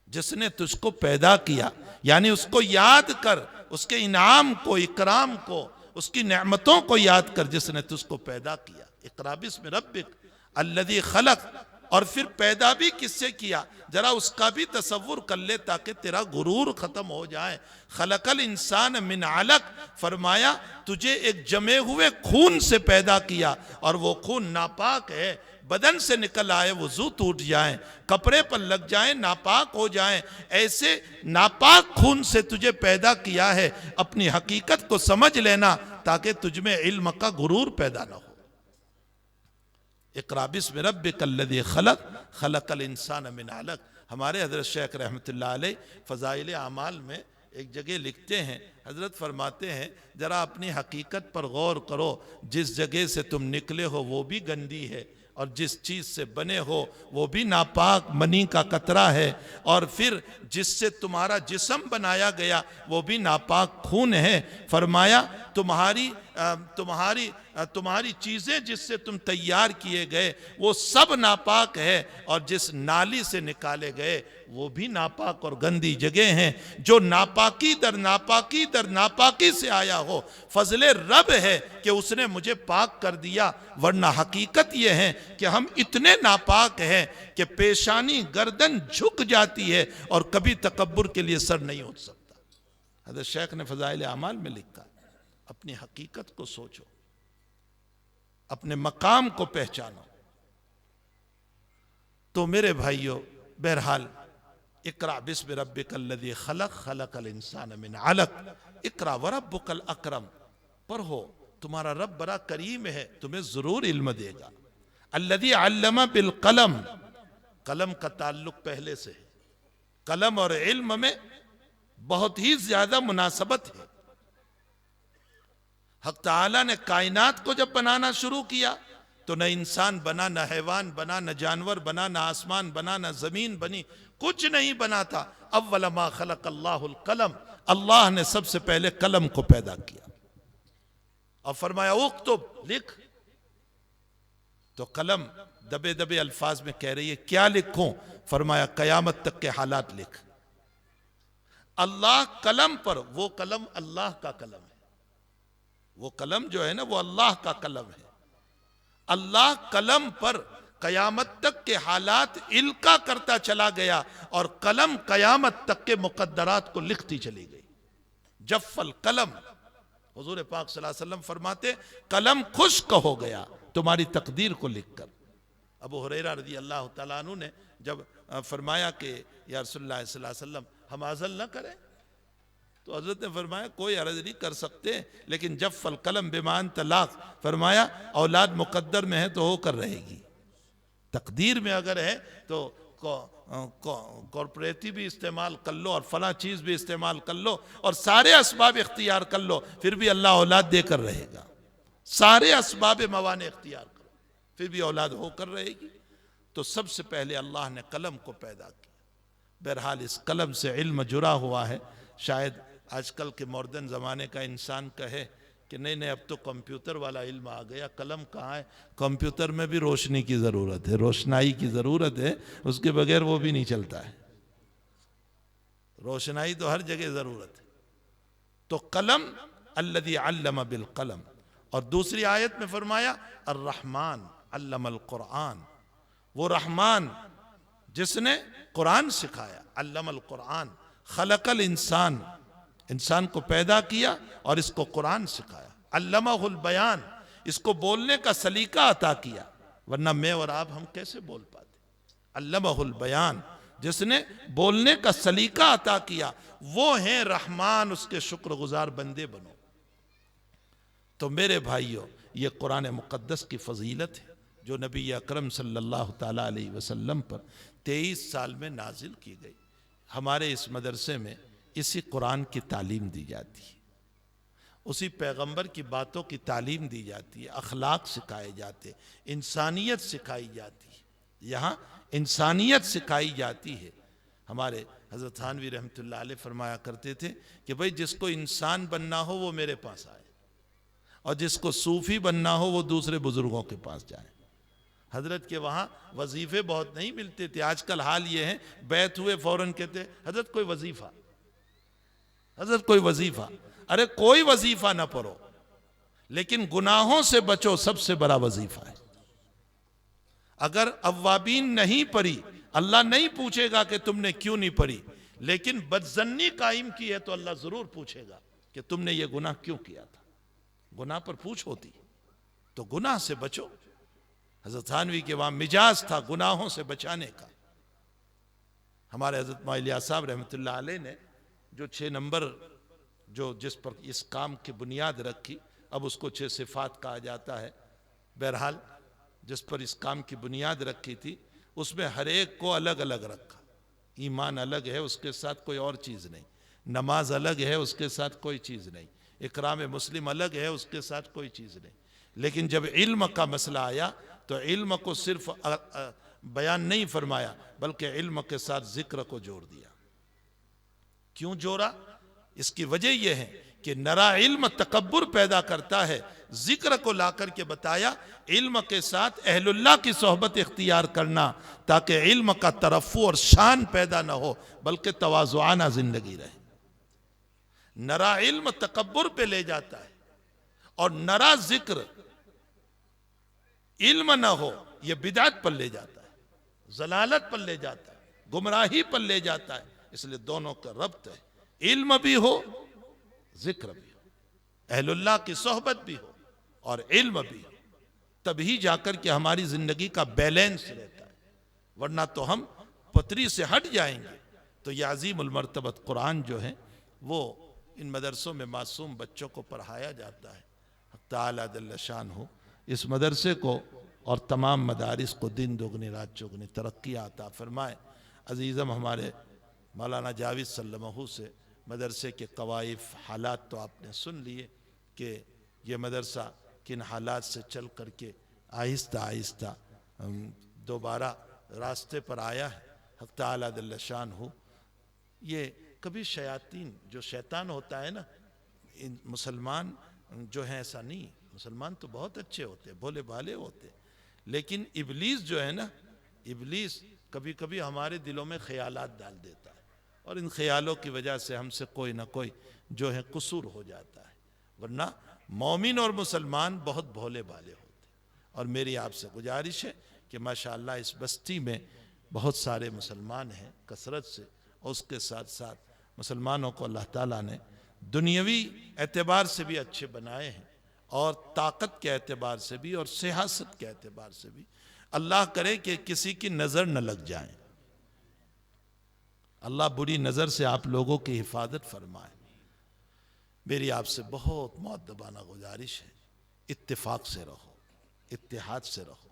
جس نے تجھ کو پیدا کیا، یعنی اس کو یاد کر، اس کے انعام کو، اکرام کو، اس کی نعمتوں کو یاد کر جس نے تجھ کو پیدا کیا۔ اقرا بسم ربک الذی خلق، اور پھر پیدا بھی کس سے کیا، ذرا اس کا بھی تصور کر لے تاکہ تیرا غرور ختم ہو جائے۔ خلق الانسان من علق، فرمایا تجھے ایک جمے ہوئے خون سے پیدا کیا، اور وہ خون ناپاک ہے، بدن سے نکل آئے وضو ٹوٹ جائیں، کپڑے پر لگ جائیں ناپاک ہو جائیں، ایسے ناپاک خون سے تجھے پیدا کیا ہے۔ اپنی حقیقت کو سمجھ لینا تاکہ تجھ میں علم کا غرور پیدا نہ ہو۔ اقرا بسم ربک الذی خلق، خلق الانسان من علق۔ ہمارے حضرت شیخ رحمۃ اللہ علیہ فضائل اعمال میں ایک جگہ لکھتے ہیں، حضرت فرماتے ہیں ذرا اپنی حقیقت پر غور کرو، جس جگہ سے تم نکلے ہو وہ بھی گندی ہے، اور جس چیز سے بنے ہو وہ بھی ناپاک منی کا قطرہ ہے، اور پھر جس سے تمہارا جسم بنایا گیا وہ بھی ناپاک خون ہے۔ فرمایا تمہاری چیزیں جس سے تم تیار کیے گئے وہ سب ناپاک ہے، اور جس نالی سے نکالے گئے وہ بھی ناپاک اور گندی جگہ ہیں۔ جو ناپاکی در ناپاکی سے آیا ہو، فضل رب ہے کہ اس نے مجھے پاک کر دیا، ورنہ حقیقت یہ ہے کہ ہم اتنے ناپاک ہیں کہ پیشانی گردن جھک جاتی ہے اور کبھی تکبر کے لیے سر نہیں اٹھ سکتا۔ حضرت شیخ نے فضائل اعمال میں لکھا، اپنی حقیقت کو سوچو، اپنے مقام کو پہچانو۔ تو میرے بھائیو، بہرحال اقرأ بسم ربک الذی خلق، خلق الانسان من علق، اقرأ وربک الاکرم، پڑھو، تمہارا رب بڑا کریم ہے، تمہیں ضرور علم دے گا۔ الذی علم بالقلم، قلم کا تعلق پہلے سے ہے، قلم اور علم میں بہت ہی زیادہ مناسبت ہے۔ حق تعالیٰ نے کائنات کو جب بنانا شروع کیا تو نہ انسان بنا، نہ حیوان بنا، نہ جانور بنا، نہ آسمان بنا، نہ زمین بنی، کچھ نہیں بنا تھا۔ اول ما خلق اللہ القلم، اللہ نے سب سے پہلے قلم کو پیدا کیا اور فرمایا اکتب، لکھ۔ تو قلم دبے دبے الفاظ میں کہہ رہی ہے کیا لکھوں؟ فرمایا قیامت تک کے حالات لکھ۔ اللہ قلم پر، وہ قلم اللہ کا قلم ہے، وہ قلم جو ہے نا وہ اللہ کا قلم ہے۔ اللہ قلم پر قیامت تک کے حالات القا کرتا چلا گیا، اور قلم قیامت تک کے مقدرات کو لکھتی چلی گئی۔ جف القلم، حضور پاک صلی اللہ علیہ وسلم فرماتے قلم خشک ہو گیا تمہاری تقدیر کو لکھ کر۔ ابو ہریرہ رضی اللہ تعالیٰ عنہ نے جب فرمایا کہ یا رسول اللہ صلی اللہ علیہ وسلم ہم عزل نہ کریں، تو حضرت نے فرمایا کوئی عرض نہیں کر سکتے، لیکن جف القلم بما انت لاق، فرمایا اولاد مقدر میں ہے تو ہو کر رہے گی، تقدیر میں اگر ہے تو کارپوریٹی بھی استعمال کر لو اور فلاں چیز بھی استعمال کر لو اور سارے اسباب اختیار کر لو، پھر بھی اللہ اولاد دے کر رہے گا۔ سارے اسباب موانع اختیار کرو، پھر بھی اولاد ہو کر رہے گی۔ تو سب سے پہلے اللہ نے قلم کو پیدا کیا۔ بہرحال اس قلم سے علم جڑا ہوا ہے۔ شاید آج کل کے ماڈرن زمانے کا انسان کہے کہ نہیں اب تو کمپیوٹر والا علم آ گیا، قلم کہاں ہے؟ کمپیوٹر میں بھی روشنی کی ضرورت ہے، روشنائی کی ضرورت ہے، اس کے بغیر وہ بھی نہیں چلتا ہے۔ روشنائی تو ہر جگہ ضرورت ہے۔ تو قلم، الذی علم بالقلم، اور دوسری آیت میں فرمایا الرحمن علم القرآن، وہ رحمان جس نے قرآن سکھایا، علم القرآن، خلق الانسان، انسان کو پیدا کیا اور اس کو قرآن سکھایا، علمہ البیان، اس کو بولنے کا سلیقہ عطا کیا، ورنہ میں اور آپ ہم کیسے بول پاتے؟ علمہ البیان، جس نے بولنے کا سلیقہ عطا کیا، وہ ہیں رحمان، اس کے شکر گزار بندے بنو۔ تو میرے بھائیوں، یہ قرآن مقدس کی فضیلت ہے جو نبی اکرم صلی اللہ تعالیٰ علیہ وسلم پر 23 سال میں نازل کی گئی۔ ہمارے اس مدرسے میں اسی قرآن کی تعلیم دی جاتی ہے، اسی پیغمبر کی باتوں کی تعلیم دی جاتی ہے، اخلاق سکھائے جاتے، انسانیت سکھائی جاتی ہے، یہاں انسانیت سکھائی جاتی ہے۔ ہمارے حضرت تھانوی رحمۃ اللہ علیہ فرمایا کرتے تھے کہ بھئی جس کو انسان بننا ہو وہ میرے پاس آئے، اور جس کو صوفی بننا ہو وہ دوسرے بزرگوں کے پاس جائے۔ حضرت کے وہاں وظیفے بہت نہیں ملتے تھے، آج کل حال یہ ہے بیعت ہوئے فوراً کہتے حضرت کوئی وظیفہ، حضرت کوئی وظیفہ۔ ارے کوئی وظیفہ نہ پڑھو، لیکن گناہوں سے بچو، سب سے بڑا وظیفہ ہے۔ اگر اوابین نہیں پڑھی، اللہ نہیں پوچھے گا کہ تم نے کیوں نہیں پڑھی، لیکن بدظنی قائم کی ہے تو اللہ ضرور پوچھے گا کہ تم نے یہ گناہ کیوں کیا تھا۔ گناہ پر پوچھ ہوتی تو گناہ سے بچو۔ حضرت تھانوی کے وہاں مجاز تھا گناہوں سے بچانے کا۔ ہمارے حضرت مولانا صاحب رحمۃ اللہ علیہ نے جو 6 نمبر جس پر اس کام کی بنیاد رکھی، اب اس کو 6 صفات کہا جاتا ہے، بہرحال جس پر اس کام کی بنیاد رکھی تھی، اس میں ہر ایک کو الگ الگ رکھا۔ ایمان الگ ہے، اس کے ساتھ کوئی اور چیز نہیں، نماز الگ ہے، اس کے ساتھ کوئی چیز نہیں، اکرام مسلم الگ ہے، اس کے ساتھ کوئی چیز نہیں۔ لیکن جب علم کا مسئلہ آیا تو علم کو صرف بیان نہیں فرمایا، بلکہ علم کے ساتھ ذکر کو جوڑ دیا۔ کیوں جوڑا؟ اس کی وجہ یہ ہے کہ نرا علم تکبر پیدا کرتا ہے، ذکر کو لا کر کے بتایا علم کے ساتھ اہل اللہ کی صحبت اختیار کرنا، تاکہ علم کا ترفع اور شان پیدا نہ ہو بلکہ تواضعانہ زندگی رہے۔ نرا علم تکبر پہ لے جاتا ہے، اور نرا ذکر علم نہ ہو یہ بدعت پر لے جاتا ہے، ضلالت پر لے جاتا ہے، گمراہی پر لے جاتا ہے۔ اس لیے دونوں کا ربط ہے، علم بھی ہو ذکر بھی ہو، اہل اللہ کی صحبت بھی ہو اور علم بھی ہو، تبھی جا کر کے ہماری زندگی کا بیلنس رہتا ہے، ورنہ تو ہم پتری سے ہٹ جائیں گے۔ تو یہ عظیم المرتبت قرآن جو ہے وہ ان مدرسوں میں معصوم بچوں کو پڑھایا جاتا ہے۔ حق تعالیٰ جل شانہ اس مدرسے کو اور تمام مدارس کو دن دگنی رات چگنی ترقی عطا فرمائے۔ عزیزم ہمارے مولانا جاوید سلمہ سے مدرسے کے قوائف حالات تو آپ نے سن لیے کہ یہ مدرسہ کن حالات سے چل کر کے آہستہ آہستہ دوبارہ راستے پر آیا ہے۔ حق تعالیٰ جل شانہ یہ کبھی شیاطین، جو شیطان ہوتا ہے نا، مسلمان جو ہیں ایسا نہیں، مسلمان تو بہت اچھے ہوتے، بھولے بھالے ہوتے، لیکن ابلیس جو ہے نا، ابلیس کبھی کبھی ہمارے دلوں میں خیالات ڈال دیتا ہے، اور ان خیالوں کی وجہ سے ہم سے کوئی نہ کوئی جو ہے قصور ہو جاتا ہے، ورنہ مومن اور مسلمان بہت بھولے بھالے ہوتے۔ اور میری آپ سے گزارش ہے کہ ماشاءاللہ اس بستی میں بہت سارے مسلمان ہیں کثرت سے، اور اس کے ساتھ ساتھ مسلمانوں کو اللہ تعالیٰ نے دنیاوی اعتبار سے بھی اچھے بنائے ہیں، اور طاقت کے اعتبار سے بھی اور سیاست کے اعتبار سے بھی۔ اللہ کرے کہ کسی کی نظر نہ لگ جائیں، اللہ بری نظر سے آپ لوگوں کی حفاظت فرمائے۔ میری آپ سے بہت مؤدبانہ گزارش ہے، اتفاق سے رہو، اتحاد سے رہو،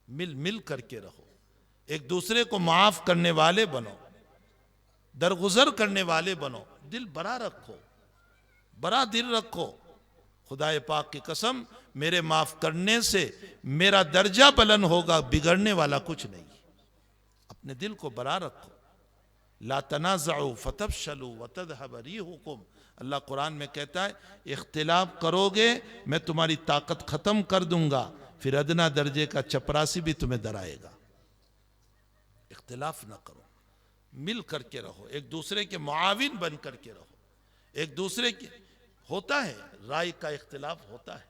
مل کر کے رہو، ایک دوسرے کو معاف کرنے والے بنو، درگزر کرنے والے بنو، دل بڑا رکھو، بڑا دل رکھو۔ خدا پاک کی قسم، میرے معاف کرنے سے میرا درجہ بلند ہوگا، بگڑنے والا کچھ نہیں۔ اپنے دل کو بڑا رکھو۔ لا تنازعوا فتفشلوا وتذهب ريحكم، اللہ قرآن میں کہتا ہے اختلاف کرو گے میں تمہاری طاقت ختم کر دوں گا، پھر ادنا درجے کا چپراسی بھی تمہیں ڈرائے گا۔ اختلاف نہ کرو، مل کر کے رہو، ایک دوسرے کے معاون بن کر کے رہو، ایک دوسرے کے ہوتا ہے رائے کا اختلاف ہوتا ہے،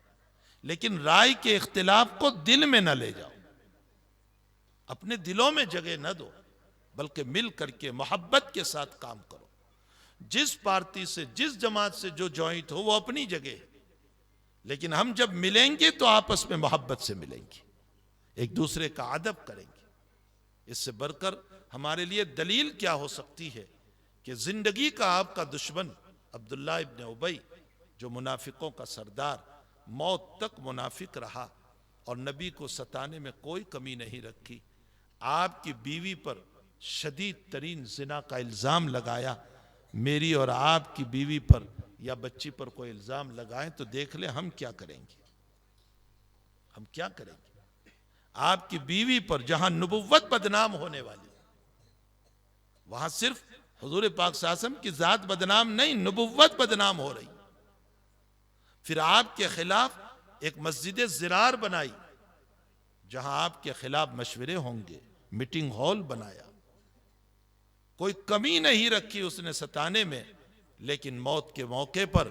لیکن رائے کے اختلاف کو دل میں نہ لے جاؤ، اپنے دلوں میں جگہ نہ دو، بلکہ مل کر کے محبت کے ساتھ کام کرو۔ جس پارٹی سے، جس جماعت سے جو جوائنٹ ہو وہ اپنی جگہ ہے، لیکن ہم جب ملیں گے تو آپس میں محبت سے ملیں گے، ایک دوسرے کا ادب کریں گے۔ اس سے بڑھ کر ہمارے لیے دلیل کیا ہو سکتی ہے کہ زندگی کا آپ کا دشمن عبداللہ ابن ابی، جو منافقوں کا سردار، موت تک منافق رہا اور نبی کو ستانے میں کوئی کمی نہیں رکھی، آپ کی بیوی پر شدید ترین زنا کا الزام لگایا۔ میری اور آپ کی بیوی پر یا بچی پر کوئی الزام لگائیں تو دیکھ لیں ہم کیا کریں گے، ہم کیا کریں گے۔ آپ کی بیوی پر جہاں نبوت بدنام ہونے والی، وہاں صرف حضور پاک صلی اللہ علیہ وسلم کی ذات بدنام نہیں، نبوت بدنام ہو رہی۔ پھر آپ کے خلاف ایک مسجد زرار بنائی جہاں آپ کے خلاف مشورے ہوں گے، میٹنگ ہال بنایا، کوئی کمی نہیں رکھی اس نے ستانے میں۔ لیکن موت کے موقع پر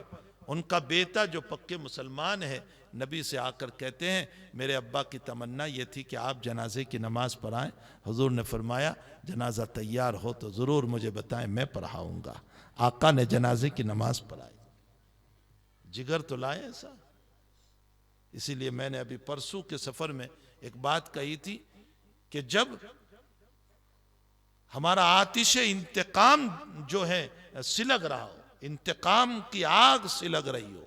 ان کا بیٹا جو پکے مسلمان ہے، نبی سے آ کر کہتے ہیں میرے ابا کی تمنا یہ تھی کہ آپ جنازے کی نماز پڑھائیں۔ حضور نے فرمایا جنازہ تیار ہو تو ضرور مجھے بتائیں، میں پڑھاؤں گا۔ آقا نے جنازے کی نماز پڑھائی، جگر تو لائے ایسا۔ اسی لیے میں نے ابھی پرسوں کے سفر میں ایک بات کہی تھی کہ جب ہمارا آتش انتقام جو ہے سلگ رہا ہو، انتقام کی آگ سلگ رہی ہو،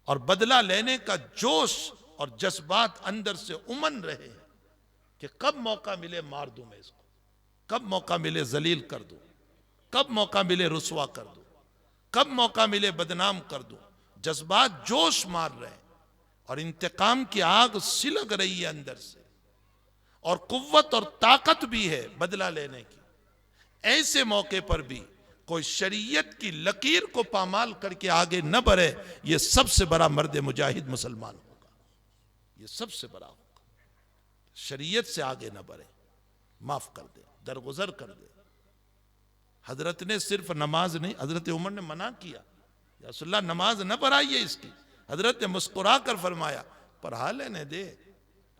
اور بدلہ لینے کا جوش اور جذبات اندر سے امن رہے کہ کب موقع ملے مار دوں میں اس کو، کب موقع ملے ذلیل کر دوں، کب موقع ملے رسوا کر دوں، کب موقع ملے بدنام کر دوں۔ جذبات جوش مار رہے ہیں اور انتقام کی آگ سلگ رہی ہے اندر سے، اور قوت اور طاقت بھی ہے بدلہ لینے کی۔ ایسے موقع پر بھی کوئی شریعت کی لکیر کو پامال کر کے آگے نہ بڑھے، یہ سب سے بڑا مرد مجاہد مسلمان ہوگا، یہ سب سے بڑا ہوگا۔ شریعت سے آگے نہ بڑھے، معاف کر دے، درگزر کر دے۔ حضرت نے صرف نماز نہیں، حضرت عمر نے منع کیا، یا رسول اللہ نماز نہ پڑھائیے اس کی۔ حضرت نے مسکرا کر فرمایا پڑھا لینے دے،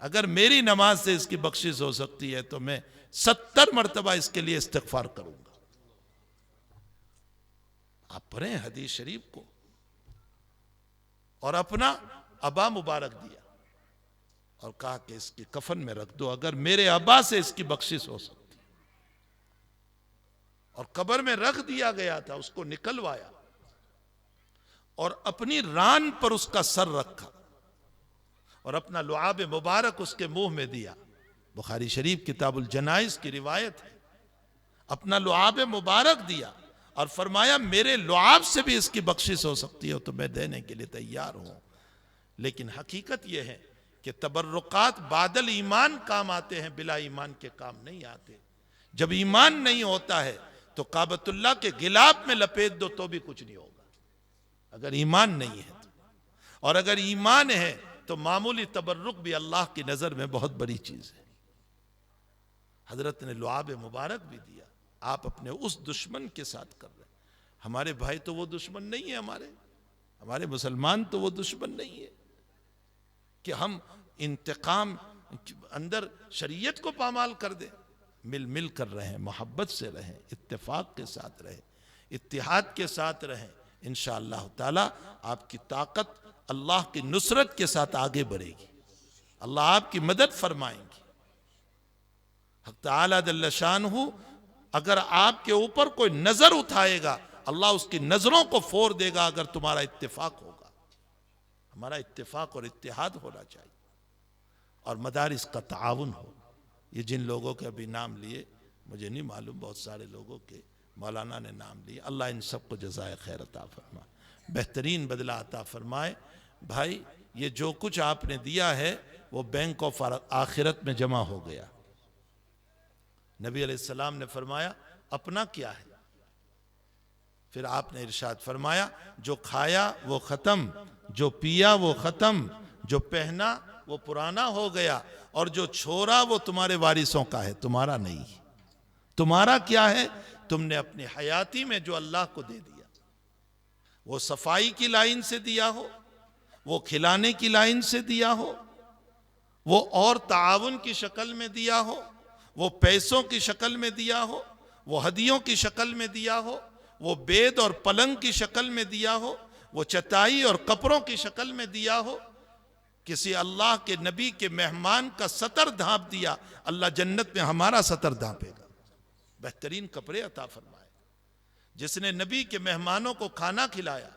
اگر میری نماز سے اس کی بخشش ہو سکتی ہے تو میں 70 مرتبہ اس کے لیے استغفار کروں گا۔ آپ پڑھیں حدیث شریف کو۔ اور اپنا ابا مبارک دیا اور کہا کہ اس کی کفن میں رکھ دو، اگر میرے ابا سے اس کی بخشش ہو سکتی۔ اور قبر میں رکھ دیا گیا تھا، اس کو نکلوایا اور اپنی ران پر اس کا سر رکھا اور اپنا لعاب مبارک اس کے منہ میں دیا۔ بخاری شریف کتاب الجنائز کی روایت ہے، اپنا لعاب مبارک دیا اور فرمایا میرے لعاب سے بھی اس کی بخشش ہو سکتی ہے تو میں دینے کے لیے تیار ہوں۔ لیکن حقیقت یہ ہے کہ تبرکات بعد الایمان کام آتے ہیں، بلا ایمان کے کام نہیں آتے۔ جب ایمان نہیں ہوتا ہے تو کعبۃ اللہ کے غلاف میں لپیٹ دو تو بھی کچھ نہیں ہوگا، اگر ایمان نہیں ہے تو۔ اور اگر ایمان ہے تو معمولی تبرک بھی اللہ کی نظر میں بہت بڑی چیز ہے۔ حضرت نے لعاب مبارک بھی دیا۔ آپ اپنے اس دشمن کے ساتھ کر رہے ہیں، ہمارے بھائی تو وہ دشمن نہیں ہے، ہمارے مسلمان تو وہ دشمن نہیں ہے کہ ہم انتقام اندر شریعت کو پامال کر دیں۔ مل کر رہیں، محبت سے رہیں، اتفاق کے ساتھ رہیں، اتحاد کے ساتھ رہیں، انشاءاللہ تعالی آپ کی طاقت اللہ کی نصرت کے ساتھ آگے بڑھے گی، اللہ آپ کی مدد فرمائیں گی۔ حق تعالی جل شانہ اگر آپ کے اوپر کوئی نظر اٹھائے گا، اللہ اس کی نظروں کو پھوڑ دے گا اگر تمہارا اتفاق ہوگا۔ ہمارا اتفاق اور اتحاد ہونا چاہیے اور مدارس کا تعاون ہو۔ یہ جن لوگوں کے ابھی نام لیے مجھے نہیں معلوم، بہت سارے لوگوں کے مولانا نے نام لیے، اللہ ان سب کو جزائے خیر عطا فرمائے، بہترین بدلہ عطا فرمائے۔ بھائی یہ جو کچھ آپ نے دیا ہے وہ بینک آف آخرت میں جمع ہو گیا۔ نبی علیہ السلام نے فرمایا اپنا کیا ہے؟ پھر آپ نے ارشاد فرمایا جو کھایا وہ ختم، جو پیا وہ ختم، جو پہنا وہ پرانا ہو گیا، اور جو چھوڑا وہ تمہارے وارثوں کا ہے، تمہارا نہیں۔ تمہارا کیا ہے؟ تم نے اپنی حیاتی میں جو اللہ کو دے دیا، وہ صفائی کی لائن سے دیا ہو، وہ کھلانے کی لائن سے دیا ہو، وہ اور تعاون کی شکل میں دیا ہو، وہ پیسوں کی شکل میں دیا ہو، وہ ہدیوں کی شکل میں دیا ہو، وہ بید اور پلنگ کی شکل میں دیا ہو، وہ چٹائی اور کپڑوں کی شکل میں دیا ہو، کسی اللہ کے نبی کے مہمان کا ستر ڈھانپ دیا، اللہ جنت میں ہمارا ستر ڈھانپے گا، بہترین کپڑے عطا فرمائے۔ جس نے نبی کے مہمانوں کو کھانا کھلایا،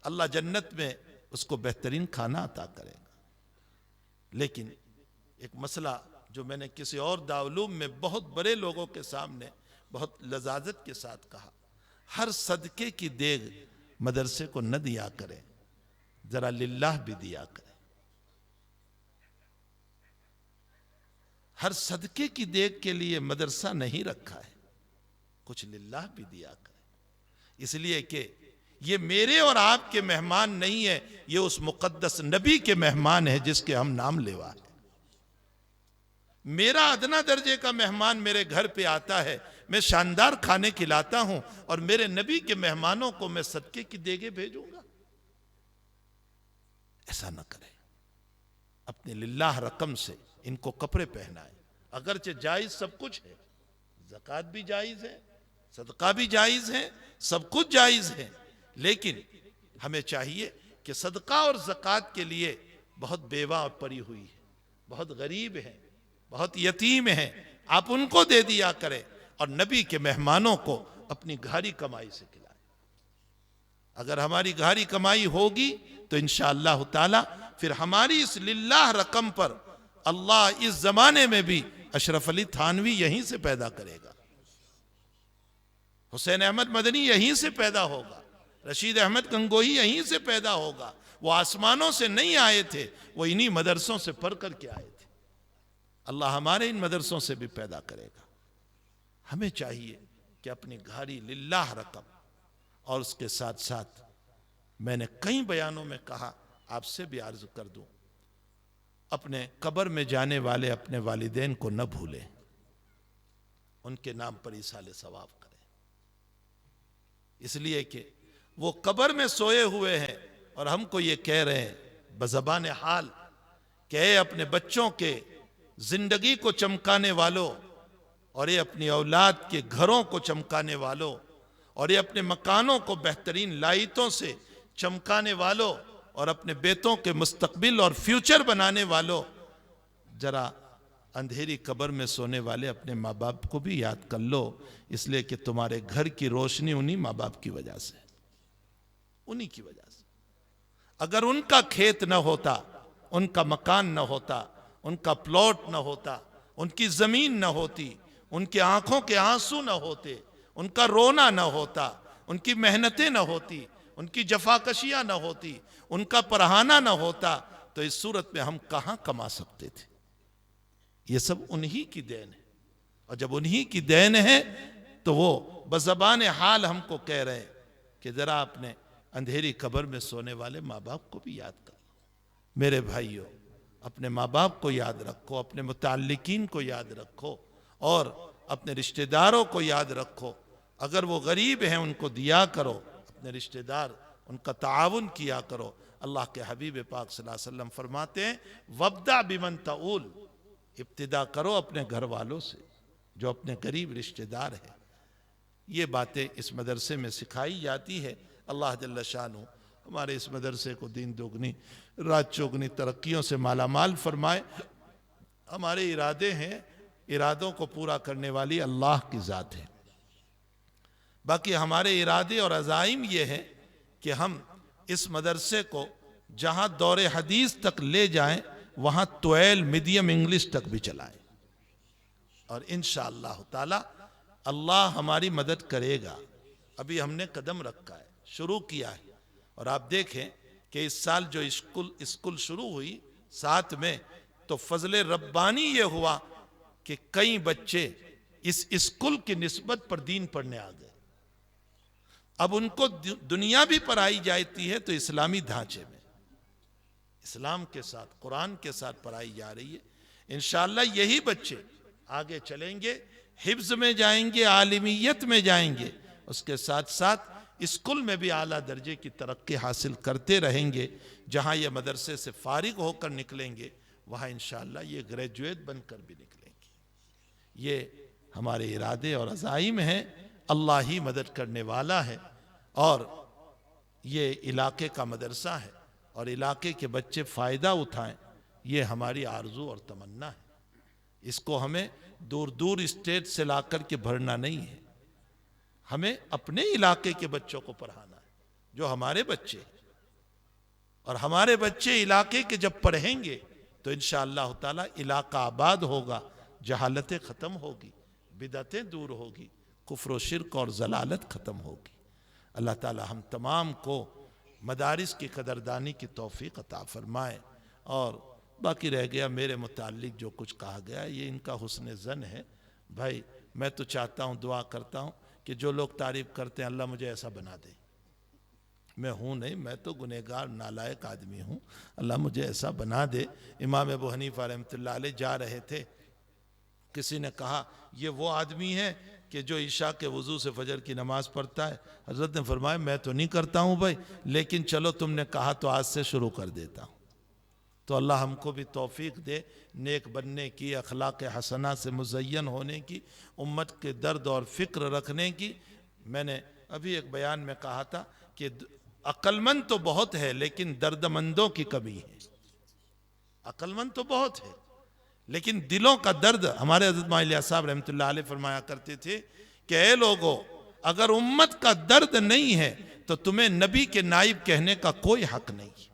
اللہ جنت میں اس کو بہترین کھانا عطا کرے گا۔ لیکن ایک مسئلہ جو میں نے کسی اور دارالعلوم میں بہت بڑے لوگوں کے سامنے بہت لذاذت کے ساتھ کہا، ہر صدقے کی دیگ مدرسے کو نہ دیا کرے، ذرا للہ بھی دیا کرے۔ ہر صدقے کی دیگ کے لیے مدرسہ نہیں رکھا ہے، کچھ للہ بھی دیا کرے، اس لیے کہ یہ میرے اور آپ کے مہمان نہیں ہے، یہ اس مقدس نبی کے مہمان ہے جس کے ہم نام لیوا ہیں۔ میرا ادنا درجے کا مہمان میرے گھر پہ آتا ہے، میں شاندار کھانے کھلاتا ہوں، اور میرے نبی کے مہمانوں کو میں صدقے کی دیگیں بھیجوں گا؟ ایسا نہ کرے، اپنے للہ رقم سے ان کو کپڑے پہنائے۔ اگرچہ جائز سب کچھ ہے، زکوٰۃ بھی جائز ہے، صدقہ بھی جائز ہے، سب کچھ جائز ہے، لیکن ہمیں چاہیے کہ صدقہ اور زکوٰۃ کے لیے بہت بیوہ پڑی ہوئی ہے، بہت غریب ہیں، بہت یتیم ہیں، آپ ان کو دے دیا کریں، اور نبی کے مہمانوں کو اپنی گھاری کمائی سے کھلائیں۔ اگر ہماری گھاری کمائی ہوگی تو انشاءاللہ تعالی پھر ہماری اس للہ رقم پر اللہ اس زمانے میں بھی اشرف علی تھانوی یہیں سے پیدا کرے گا، حسین احمد مدنی یہیں سے پیدا ہوگا، رشید احمد گنگوہی یہیں سے پیدا ہوگا۔ وہ آسمانوں سے نہیں آئے تھے، وہ انہی مدرسوں سے پڑھ کر کے آئے تھے۔ اللہ ہمارے ان مدرسوں سے بھی پیدا کرے گا۔ ہمیں چاہیے کہ اپنی گھاری للہ رقم اور اس کے ساتھ ساتھ میں نے کئی بیانوں میں کہا، آپ سے بھی عرض کر دوں، اپنے قبر میں جانے والے اپنے والدین کو نہ بھولیں، ان کے نام پر ایصال ثواب کریں، اس لیے کہ وہ قبر میں سوئے ہوئے ہیں اور ہم کو یہ کہہ رہے ہیں بزبان حال کہ اے اپنے بچوں کے زندگی کو چمکانے والوں، اور یہ اپنی اولاد کے گھروں کو چمکانے والوں، اور یہ اپنے مکانوں کو بہترین لائٹوں سے چمکانے والوں، اور اپنے بیٹوں کے مستقبل اور فیوچر بنانے والوں، ذرا اندھیری قبر میں سونے والے اپنے ماں باپ کو بھی یاد کر لو، اس لیے کہ تمہارے گھر کی روشنی انہی ماں باپ کی وجہ سے، انہی کی وجہ سے۔ اگر ان کا کھیت نہ ہوتا، ان کا مکان نہ ہوتا، ان کا پلاٹ نہ ہوتا، ان کی زمین نہ ہوتی، ان کی آنکھوں کے آنسو نہ ہوتے، ان کا رونا نہ ہوتا، ان کی محنتیں نہ ہوتی، ان کی جفاکشیاں نہ ہوتی، ان کا پڑھانا نہ ہوتا، تو اس صورت میں ہم کہاں کما سکتے تھے؟ یہ سب انہی کی دین ہے، اور جب انہی کی دین ہے تو وہ بزبان حال ہم کو کہہ رہے ہیں کہ ذرا اپنے اندھیری قبر میں سونے والے ماں باپ کو بھی یاد کر لو۔ میرے بھائیوں، اپنے ماں باپ کو یاد رکھو، اپنے متعلقین کو یاد رکھو، اور اپنے رشتہ داروں کو یاد رکھو۔ اگر وہ غریب ہیں ان کو دیا کرو، اپنے رشتہ دار ان کا تعاون کیا کرو۔ اللہ کے حبیب پاک صلی اللہ علیہ وسلم فرماتے ہیں وَابْدَعْ بِمَنْ تَعُول، ابتدا کرو اپنے گھر والوں سے جو اپنے قریب رشتہ دار ہیں۔ یہ باتیں اس مدرسے میں سکھائی جاتی ہے۔ اللہ جل شانہ ہمارے اس مدرسے کو دین دوگنی رات چوگنی ترقیوں سے مالا مال فرمائے۔ ہمارے ارادے ہیں، ارادوں کو پورا کرنے والی اللہ کی ذات ہے۔ باقی ہمارے ارادے اور عزائم یہ ہے کہ ہم اس مدرسے کو جہاں دور حدیث تک لے جائیں، وہاں طویل میڈیم انگلش تک بھی چلائیں، اور انشاءاللہ تعالی اللہ ہماری مدد کرے گا۔ ابھی ہم نے قدم رکھا ہے، شروع کیا ہے، اور آپ دیکھیں کہ اس سال جو اسکول شروع ہوئی 7 میں، تو فضل ربانی یہ ہوا کہ کئی بچے اس اسکول کی نسبت پر دین پڑھنے آ گئے۔ اب ان کو دنیا بھی پڑھائی جاتی ہے تو اسلامی ڈھانچے میں، اسلام کے ساتھ، قرآن کے ساتھ پڑھائی جا رہی ہے۔ انشاءاللہ یہی بچے آگے چلیں گے، حفظ میں جائیں گے، عالمیت میں جائیں گے، اس کے ساتھ ساتھ اسکول میں بھی اعلیٰ درجے کی ترقی حاصل کرتے رہیں گے۔ جہاں یہ مدرسے سے فارغ ہو کر نکلیں گے، وہاں انشاءاللہ یہ گریجویٹ بن کر بھی نکلیں گے۔ یہ ہمارے ارادے اور عزائم ہیں، اللہ ہی مدد کرنے والا ہے، اور یہ علاقے کا مدرسہ ہے، اور علاقے کے بچے فائدہ اٹھائیں، یہ ہماری آرزو اور تمنا ہے۔ اس کو ہمیں دور دور اسٹیٹ سے لا کر کے بھرنا نہیں ہے، ہمیں اپنے علاقے کے بچوں کو پڑھانا ہے جو ہمارے بچے ہیں، اور ہمارے بچے علاقے کے جب پڑھیں گے تو انشاءاللہ تعالی علاقہ آباد ہوگا، جہالتیں ختم ہوگی، بدعتیں دور ہوگی، کفر و شرک اور ضلالت ختم ہوگی۔ اللہ تعالی ہم تمام کو مدارس کی قدردانی کی توفیق عطا فرمائے۔ اور باقی رہ گیا میرے متعلق جو کچھ کہا گیا، یہ ان کا حسن ظن ہے۔ بھائی میں تو چاہتا ہوں، دعا کرتا ہوں کہ جو لوگ تعریف کرتے ہیں اللہ مجھے ایسا بنا دے۔ میں ہوں نہیں، میں تو گنہگار نالائق آدمی ہوں، اللہ مجھے ایسا بنا دے۔ امام ابو حنیفہ رحمۃ اللہ علیہ جا رہے تھے، کسی نے کہا یہ وہ آدمی ہے کہ جو عشاء کے وضو سے فجر کی نماز پڑھتا ہے؟ حضرت نے فرمایا میں تو نہیں کرتا ہوں بھائی، لیکن چلو تم نے کہا تو آج سے شروع کر دیتا ہوں۔ تو اللہ ہم کو بھی توفیق دے نیک بننے کی، اخلاق حسنہ سے مزین ہونے کی، امت کے درد اور فکر رکھنے کی۔ میں نے ابھی ایک بیان میں کہا تھا کہ عقل مند تو بہت ہے لیکن درد مندوں کی کمی ہے۔ عقل مند تو بہت ہے لیکن دلوں کا درد، ہمارے حضرت مولوی صاحب رحمۃ اللہ علیہ فرمایا کرتے تھے کہ اے لوگو، اگر امت کا درد نہیں ہے تو تمہیں نبی کے نائب کہنے کا کوئی حق نہیں۔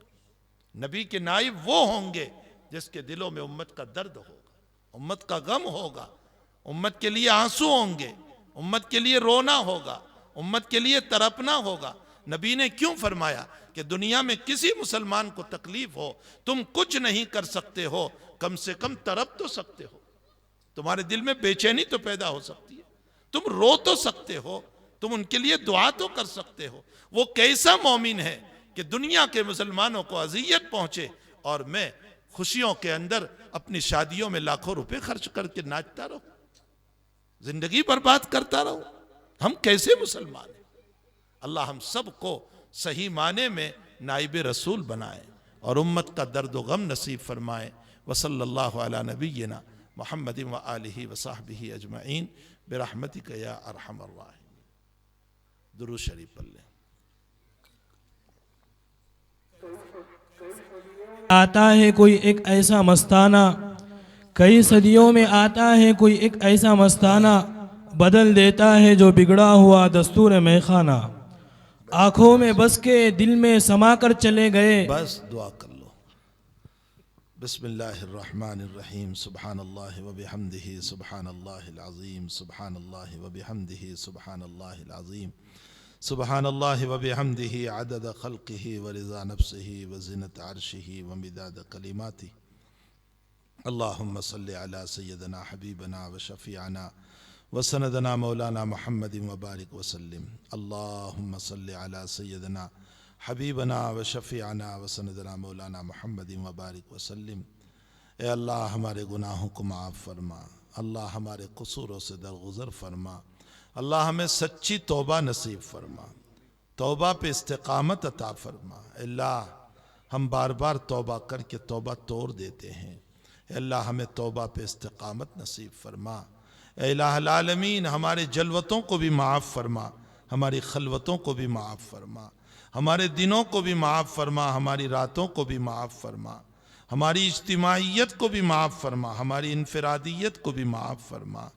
نبی کے نائب وہ ہوں گے جس کے دلوں میں امت کا درد ہوگا، امت کا غم ہوگا، امت کے لیے آنسو ہوں گے، امت کے لیے رونا ہوگا، امت کے لیے تڑپنا ہوگا۔ نبی نے کیوں فرمایا کہ دنیا میں کسی مسلمان کو تکلیف ہو، تم کچھ نہیں کر سکتے ہو، کم سے کم تڑپ تو سکتے ہو، تمہارے دل میں بے چینی تو پیدا ہو سکتی ہے، تم رو تو سکتے ہو، تم ان کے لیے دعا تو کر سکتے ہو. وہ کیسا مومن ہے کہ دنیا کے مسلمانوں کو اذیت پہنچے اور میں خوشیوں کے اندر اپنی شادیوں میں لاکھوں روپے خرچ کر کے ناچتا رہوں, زندگی برباد کرتا رہوں. ہم کیسے مسلمان ہیں؟ اللہ ہم سب کو صحیح معنی میں نائب رسول بنائے اور امت کا درد و غم نصیب فرمائے. وصلی اللہ علی نبینا محمد و آلہ و صحبہ اجمعین برحمتک یا ارحم الراحمین. درود شریف پڑھ لیں. آتا ہے کوئی ایک ایسا مستانہ, کئی صدیوں میں آتا ہے کوئی ایک ایسا مستانہ, بدل دیتا ہے جو بگڑا ہوا دستور میخانہ. آنکھوں میں بس کے دل میں سما کر چلے گئے. بس دعا کر لو. بسم اللہ الرحمن الرحیم. سبحان اللہ و بحمدہ سبحان اللہ العظیم. سبحان اللہ و بحمدہ سبحان اللہ العظیم. سبحان اللہ و بحمدہ عدد خلقہ و رضا نفسہ و زنت عرشہ و مداد کلماتہ. اللہم صلی علی سیدنا حبیبنا و شفیعنا و سندنا مولانا محمد و بارک وسلم. اللہم صلی علی سیدنا حبیبنا و شفیعنا و سندنا مولانا محمد و بارک وسلم. اے اللہ ہمارے گناہوں کو معاف فرما. اللہ ہمارے قصوروں سے درگزر فرما. اللہ ہمیں سچی توبہ نصیب فرما. توبہ پہ استقامت عطا فرما. اللہ ہم بار بار توبہ کر کے توبہ توڑ دیتے ہیں. اے اللہ ہمیں توبہ پہ استقامت نصیب فرما. اے الہ العالمین ہمارے جلوتوں کو بھی معاف فرما, ہماری خلوتوں کو بھی معاف فرما, ہمارے دنوں کو بھی معاف فرما, ہماری راتوں کو بھی معاف فرما, ہماری اجتماعیت کو بھی معاف فرما, ہماری انفرادیت کو بھی معاف فرما.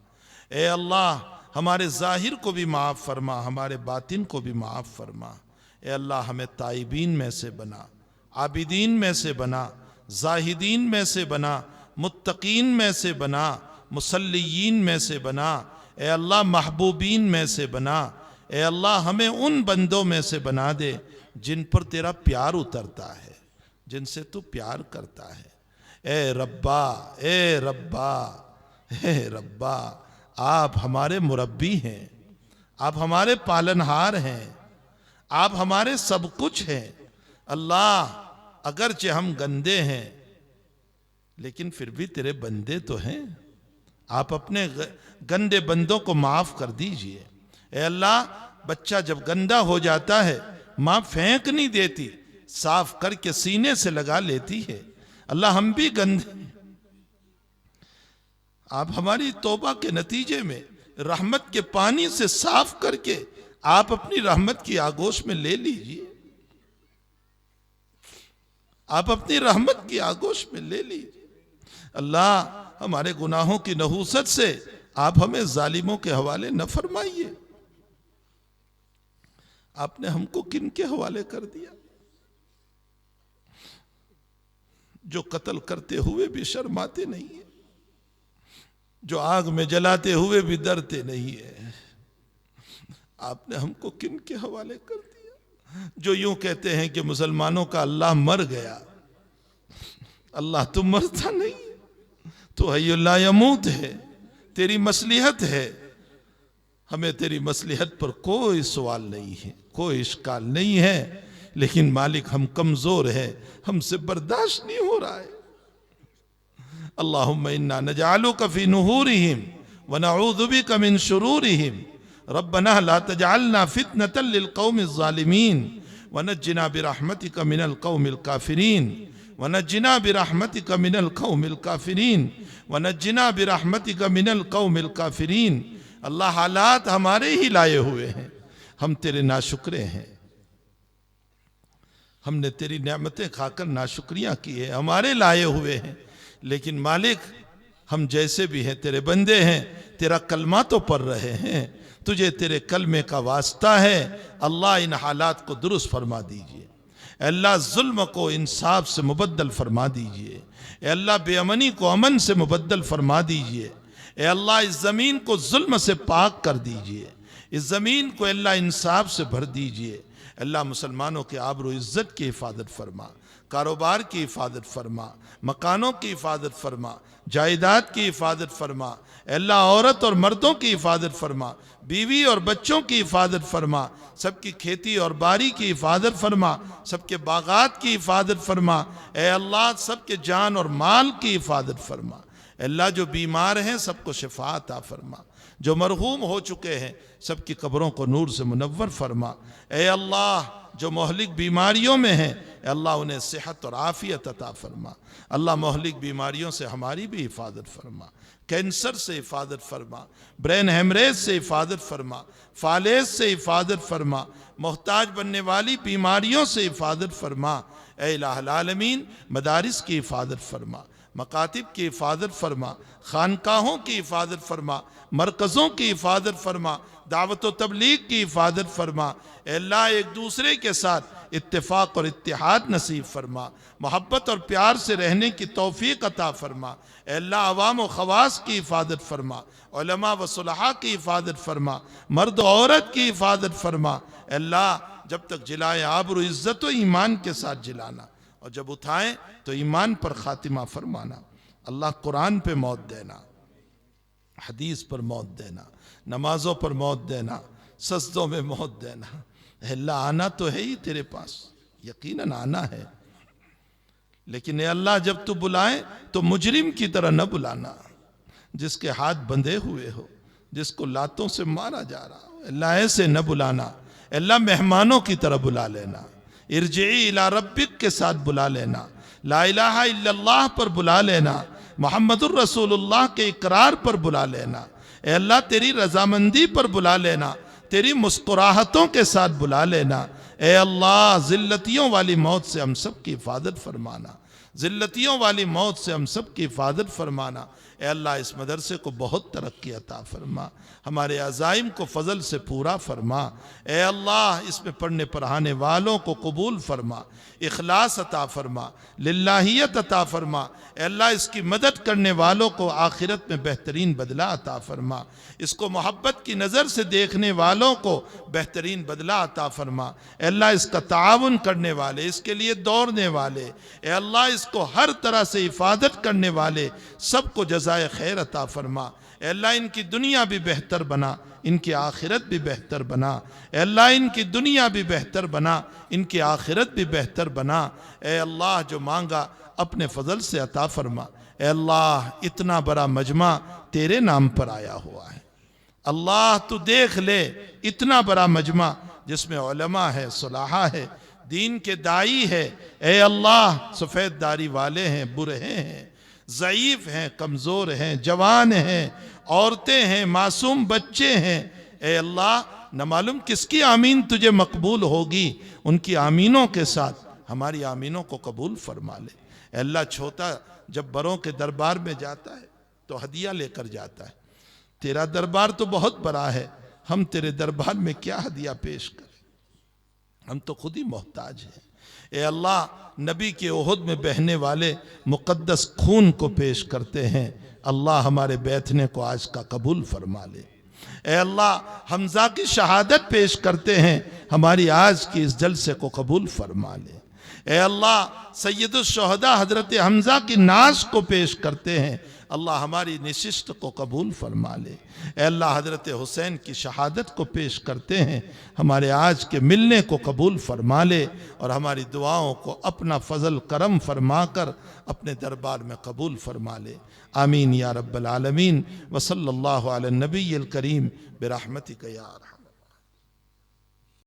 اے اللہ ہمارے ظاہر کو بھی معاف فرما, ہمارے باطن کو بھی معاف فرما. اے اللہ ہمیں تائبین میں سے بنا, عابدین میں سے بنا, زاہدین میں سے بنا, متقین میں سے بنا, مصلیین میں سے بنا. اے اللہ محبوبین میں سے بنا. اے اللہ ہمیں ان بندوں میں سے بنا دے جن پر تیرا پیار اترتا ہے, جن سے تو پیار کرتا ہے. اے ربا, اے ربا, اے ربا, آپ ہمارے مربی ہیں, آپ ہمارے پالنہار ہیں, آپ ہمارے سب کچھ ہیں. اللہ اگرچہ ہم گندے ہیں لیکن پھر بھی تیرے بندے تو ہیں. آپ اپنے گندے بندوں کو معاف کر دیجئے. اے اللہ بچہ جب گندا ہو جاتا ہے ماں پھینک نہیں دیتی, صاف کر کے سینے سے لگا لیتی ہے. اللہ ہم بھی گندے ہیں, آپ ہماری توبہ کے نتیجے میں رحمت کے پانی سے صاف کر کے آپ اپنی رحمت کی آگوش میں لے لیجئے. آپ اپنی رحمت کی آگوش میں لے لیجئے. اللہ ہمارے گناہوں کی نحوست سے آپ ہمیں ظالموں کے حوالے نہ فرمائیے. آپ نے ہم کو کن کے حوالے کر دیا؟ جو قتل کرتے ہوئے بھی شرماتے نہیں ہیں, جو آگ میں جلاتے ہوئے بھی ڈرتے نہیں ہیں. آپ نے ہم کو کن کے حوالے کر دیا؟ جو یوں کہتے ہیں کہ مسلمانوں کا اللہ مر گیا. اللہ تو مرتا نہیں, تو حی لا یموت ہے, تیری مصلحت ہے. ہمیں تیری مصلحت پر کوئی سوال نہیں ہے, کوئی اشکال نہیں ہے, لیکن مالک ہم کمزور ہیں, ہم سے برداشت نہیں ہو رہا ہے. اللہم انا نجعلک فی نحورہم ونعوذ بک من شرورہم ربنا لا تجعلنا فتنة للقوم الظالمین ونجنا برحمتک من القوم الکافرین ونجنا برحمتک من القوم الکافرین ونجنا برحمتک من القوم الکافرین. اللہ حالات ہمارے ہی لائے ہوئے ہیں, ہم تیرے ناشکرے ہیں. ہم نے تیری نعمتیں کھا کر ناشکریاں کی ہے, ہمارے لائے ہوئے ہیں. لیکن مالک ہم جیسے بھی ہیں تیرے بندے ہیں, تیرا کلمہ تو پڑھ رہے ہیں, تجھے تیرے کلمے کا واسطہ ہے. اللہ ان حالات کو درست فرما دیجئے. اے اللہ ظلم کو انصاف سے مبدل فرما دیجئے. اے اللہ بے امنی کو امن سے مبدل فرما دیجئے. اے اللہ اس زمین کو ظلم سے پاک کر دیجئے. اس زمین کو اللہ انصاف سے بھر دیجئے. اللہ مسلمانوں کے آبرو عزت کی حفاظت فرما، کاروبار کی حفاظت فرما، مکانوں کی حفاظت فرما، جائیداد کی حفاظت فرما، اے اللہ عورت اور مردوں کی حفاظت فرما، بیوی اور بچوں کی حفاظت فرما، سب کی کھیتی اور باری کی حفاظت فرما، سب کے باغات کی حفاظت فرما، اے اللہ سب کے جان اور مال کی حفاظت فرما، اے اللہ جو بیمار ہیں سب کو شفا عطا فرما، جو مرحوم ہو چکے ہیں سب کی قبروں کو نور سے منور فرما، اے اللہ جو مہلک بیماریوں میں ہیں اے اللہ انہیں صحت اور عافیت عطا فرما، اللہ مہلک بیماریوں سے ہماری بھی حفاظت فرما، کینسر سے حفاظت فرما، برین ہیمریج سے حفاظت فرما، فالج سے حفاظت فرما، محتاج بننے والی بیماریوں سے حفاظت فرما، اے الہ العالمین مدارس کی حفاظت فرما، مکاتب کی حفاظت فرما، خانقاہوں کی حفاظت فرما، مرکزوں کی حفاظت فرما، دعوت و تبلیغ کی حفاظت فرما، اے اللہ ایک دوسرے کے ساتھ اتفاق اور اتحاد نصیب فرما، محبت اور پیار سے رہنے کی توفیق عطا فرما، اے اللہ عوام و خواص کی حفاظت فرما، علماء و صلحاء کی حفاظت فرما، مرد و عورت کی حفاظت فرما، اے اللہ جب تک جلائے آبرو عزت و ایمان کے ساتھ جلانا، اور جب اٹھائیں تو ایمان پر خاتمہ فرمانا، اللہ قرآن پہ موت دینا، حدیث پر موت دینا، نمازوں پر موت دینا، سجدوں میں موت دینا، اے اللہ آنا تو ہے ہی تیرے پاس، یقیناً آنا ہے، لیکن اے اللہ جب تو بلائیں تو مجرم کی طرح نہ بلانا، جس کے ہاتھ بندھے ہوئے ہو، جس کو لاتوں سے مارا جا رہا ہو، اے اللہ ایسے نہ بلانا، اے اللہ مہمانوں کی طرح بلا لینا، ارجعی الی ربک کے ساتھ بلا لینا، لا الہ الا اللہ پر بلا لینا، محمد الرسول اللہ کے اقرار پر بلا لینا، اے اللہ تیری رضامندی پر بلا لینا، تیری مسکراہٹوں کے ساتھ بلا لینا، اے اللہ ذلتیوں والی موت سے ہم سب کی حفاظت فرمانا، ذلتیوں والی موت سے ہم سب کی حفاظت فرمانا، اے اللہ اس مدرسے کو بہت ترقی عطا فرما، ہمارے عزائم کو فضل سے پورا فرما، اے اللہ اس میں پڑھنے پڑھانے والوں کو قبول فرما، اخلاص عطا فرما، للہیت عطا فرما، اے اللہ اس کی مدد کرنے والوں کو آخرت میں بہترین بدلہ عطا فرما، اس کو محبت کی نظر سے دیکھنے والوں کو بہترین بدلہ عطا فرما، اے اللہ اس کا تعاون کرنے والے، اس کے لیے دوڑنے والے، اے اللہ اس کو ہر طرح سے حفاظت کرنے والے سب کو جزائے خیر عطا فرما، اے اللہ ان کی دنیا بھی بہتر بنا، ان کی آخرت بھی بہتر بنا، اے اللہ ان کی دنیا بھی بہتر بنا، ان کی آخرت بھی بہتر بنا، اے اللہ جو مانگا اپنے فضل سے عطا فرما، اے اللہ اتنا بڑا مجمع تیرے نام پر آیا ہوا ہے، اللہ تو دیکھ لے اتنا بڑا مجمع جس میں علماء ہے، صلاحہ ہے، دین کے دائی ہے، اے اللہ سفید داڑھی والے ہیں، برہے ہیں، ضعیف ہیں، کمزور ہیں، جوان ہیں، عورتیں ہیں، معصوم بچے ہیں، اے اللہ نہ معلوم کس کی آمین تجھے مقبول ہوگی، ان کی آمینوں کے ساتھ ہماری آمینوں کو قبول فرما لے، اے اللہ چھوٹا جب بڑوں کے دربار میں جاتا ہے تو ہدیہ لے کر جاتا ہے، تیرا دربار تو بہت بڑا ہے، ہم تیرے دربار میں کیا ہدیہ پیش کریں، ہم تو خود ہی محتاج ہیں، اے اللہ نبی کے احد میں بہنے والے مقدس خون کو پیش کرتے ہیں، اللہ ہمارے بیٹھنے کو آج کا قبول فرما لے، اے اللہ حمزہ کی شہادت پیش کرتے ہیں، ہماری آج کی اس جلسے کو قبول فرما لے، اے اللہ سید الشہداء حضرت حمزہ کی ناز کو پیش کرتے ہیں، اللہ ہماری نشست کو قبول فرما لے، اے اللہ حضرت حسین کی شہادت کو پیش کرتے ہیں، ہمارے آج کے ملنے کو قبول فرما لے اور ہماری دعاؤں کو اپنا فضل کرم فرما کر اپنے دربار میں قبول فرما لے، آمین یا رب العالمین، وصلی اللہ علی النبی الکریم برحمتک یا ارحم۔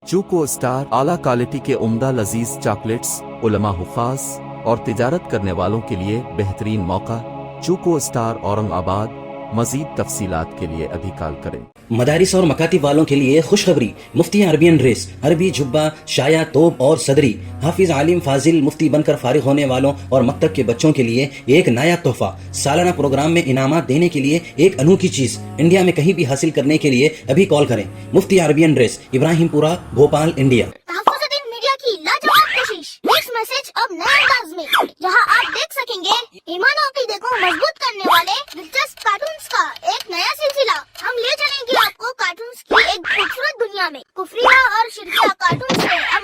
چوکو اسٹار اعلیٰ کوالٹی کے عمدہ لذیذ چاکلیٹس علماء حفاظ اور تجارت کرنے والوں کے لیے بہترین موقع، چوکو اسٹار اورنگ آباد، مزید تفصیلات کے لیے ابھی کال کریں۔ مدارس اور مکاتب والوں کے لیے خوشخبری، مفتی عربین ڈریس، عربی جبہ، شایا، توب اور صدری، حافظ عالم فاضل مفتی بن کر فارغ ہونے والوں اور مکتب کے بچوں کے لیے ایک نیا تحفہ، سالانہ پروگرام میں انعامات دینے کے لیے ایک انوکھی چیز، انڈیا میں کہیں بھی حاصل کرنے کے لیے ابھی کال کریں۔ مفتی عربین ڈریس، ابراہیم پورہ، بھوپال، انڈیا۔ تحفظ میڈیا کی لاجواب کوشش، نیکسٹ میسج اب نئے انداز میں، جہاں آپ دیکھ سکیں گے ایمان و عقیدے کو مضبوط کرنے والے دلچسپ کارٹونز کا ایک نیا سلسلہ۔ ہم لے چلیں گے آپ کو کارٹونز کی ایک خوبصورت دنیا میں، کفریہ اور شرکیہ کارٹونز سے اب